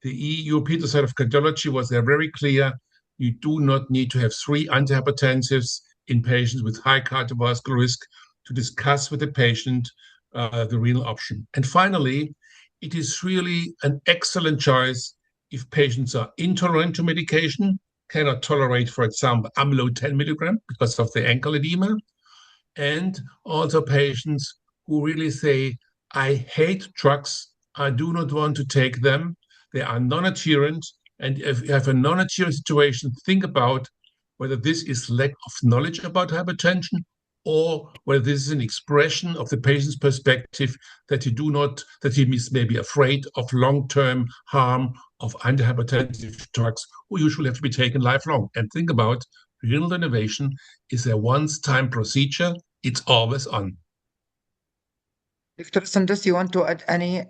Speaker 3: The European Society of Cardiology was there very clear. You do not need to have 3 antihypertensives in patients with high cardiovascular risk to discuss with the patient the renal option. And finally, it is really an excellent choice if patients are intolerant to medication, cannot tolerate, for example, amyloid 10 milligram because of the ankle edema, and also patients who really say, I hate drugs, I do not want to take them, they are non-adherent, and if you have a non-adherent situation, think about whether this is lack of knowledge about hypertension or whether this is an expression of the patient's perspective that he is maybe afraid of long-term harm of antihypertensive drugs who usually have to be taken lifelong. And think about renal denervation is a once-time procedure. It's always on.
Speaker 2: Dr. Sandus, you want to add any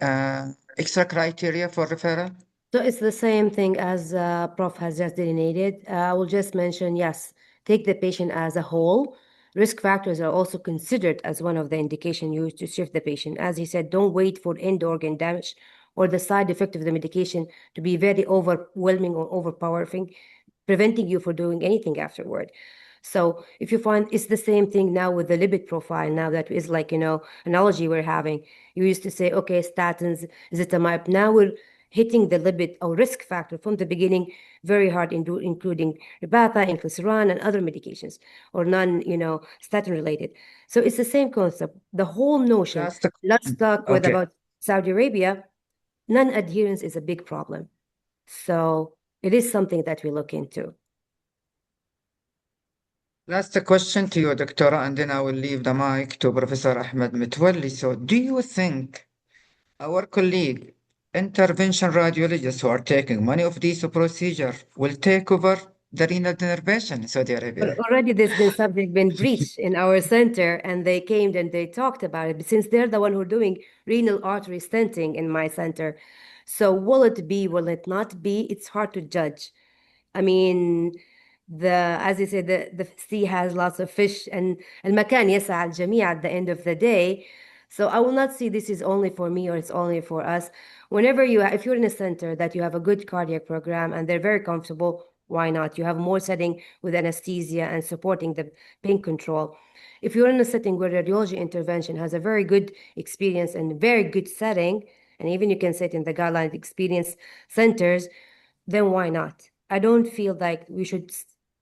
Speaker 2: extra criteria for referral?
Speaker 4: So it's the same thing as Prof has just delineated. I will just mention, yes, take the patient as a whole. Risk factors are also considered as one of the indication used to shift the patient. As he said, don't wait for end organ damage or the side effect of the medication to be very overwhelming or overpowering, preventing you from doing anything afterward. So if you find it's the same thing now with the lipid profile, now that is like, analogy we're having. You used to say, okay, statins, ezetimibe. Now we're hitting the lipid or risk factor from the beginning very hard, including Repatha, inclisiran, and other medications or statin related. So it's the same concept. The whole notion. Let's talk with about Saudi Arabia. Non-adherence is a big problem. So it is something that we look into.
Speaker 2: Last question to you, Doctor, and then I will leave the mic to Professor Ahmed Mitwalli. So do you think our colleague, intervention radiologists who are taking many of these procedures will take over the renal denervation in Saudi Arabia?
Speaker 4: Already there's been subject been breached in our center, and they came and they talked about it, since they're the one who are doing renal artery stenting in my center. So will it be, will it not be? It's hard to judge. I mean, as you said, the sea has lots of fish, and المكان يسعى الجميع at the end of the day. So I will not see this is only for me or it's only for us. Whenever if you're in a center that you have a good cardiac program and they're very comfortable, why not? You have more setting with anesthesia and supporting the pain control. If you're in a setting where radiology intervention has a very good experience and very good setting, and even you can sit in the guideline experience centers, then why not? I don't feel like we should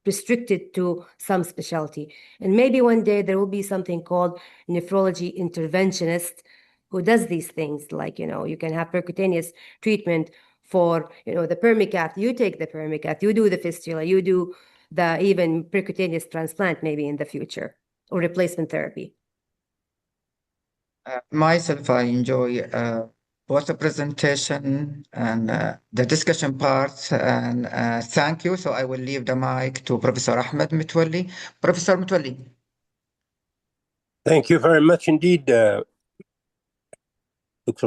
Speaker 4: restrict it to some specialty. And maybe one day there will be something called nephrology interventionist who does these things. Like, you can have percutaneous treatment for, the permicath. You take the permicath, you do the fistula, you do the even percutaneous transplant maybe in the future, or replacement therapy.
Speaker 2: Myself, I enjoy both the presentation and the discussion part, and thank you. So I will leave the mic to Professor Ahmed Mitwalli. Professor Mitwalli.
Speaker 1: Thank you very much indeed, Dr.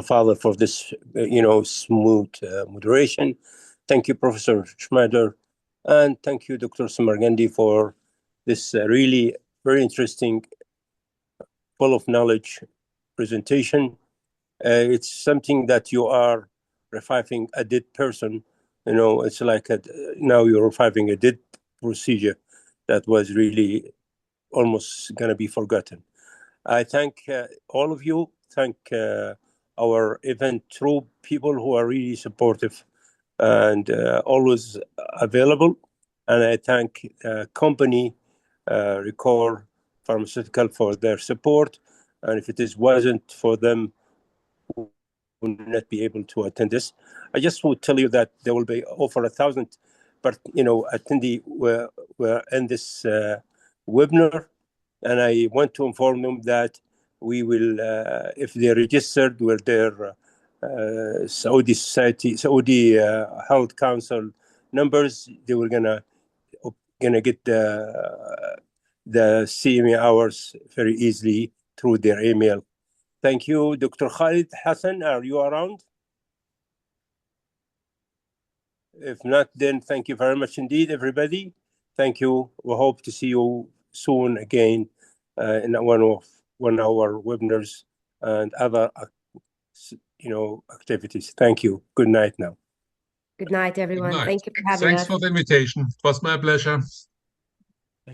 Speaker 1: Fowler, for this, smooth moderation. Thank you, Professor Schneider, and thank you, Dr. Samargandi, for this really very interesting, full of knowledge presentation. It's something that you are reviving a dead person. It's like now you're reviving a dead procedure that was really almost going to be forgotten. I thank all of you. Thank our event troop people who are really supportive and always available. And I thank company Record Pharmaceutical for their support. And if it wasn't for them, we would not be able to attend this. I just will tell you that there will be over 1,000, but attendee were in this webinar, and I want to inform them that we will, if they registered with their Saudi Health Council numbers, they were gonna get the CME hours very easily through their email. Thank you, Dr. Khalid Hassan. Are you around? If not, then thank you very much indeed, everybody. Thank you. We hope to see you soon again in one of our webinars and other, activities. Thank you. Good night now.
Speaker 4: Good night, everyone.
Speaker 3: Good night.
Speaker 4: Thank you for having
Speaker 3: Thanks
Speaker 4: us.
Speaker 3: for the invitation. It was my pleasure.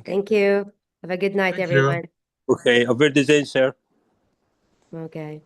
Speaker 4: Thank you. Have a good night,
Speaker 3: Thank you.
Speaker 4: everyone.
Speaker 1: Okay. Auf Wiedersehen, sir.
Speaker 4: Okay.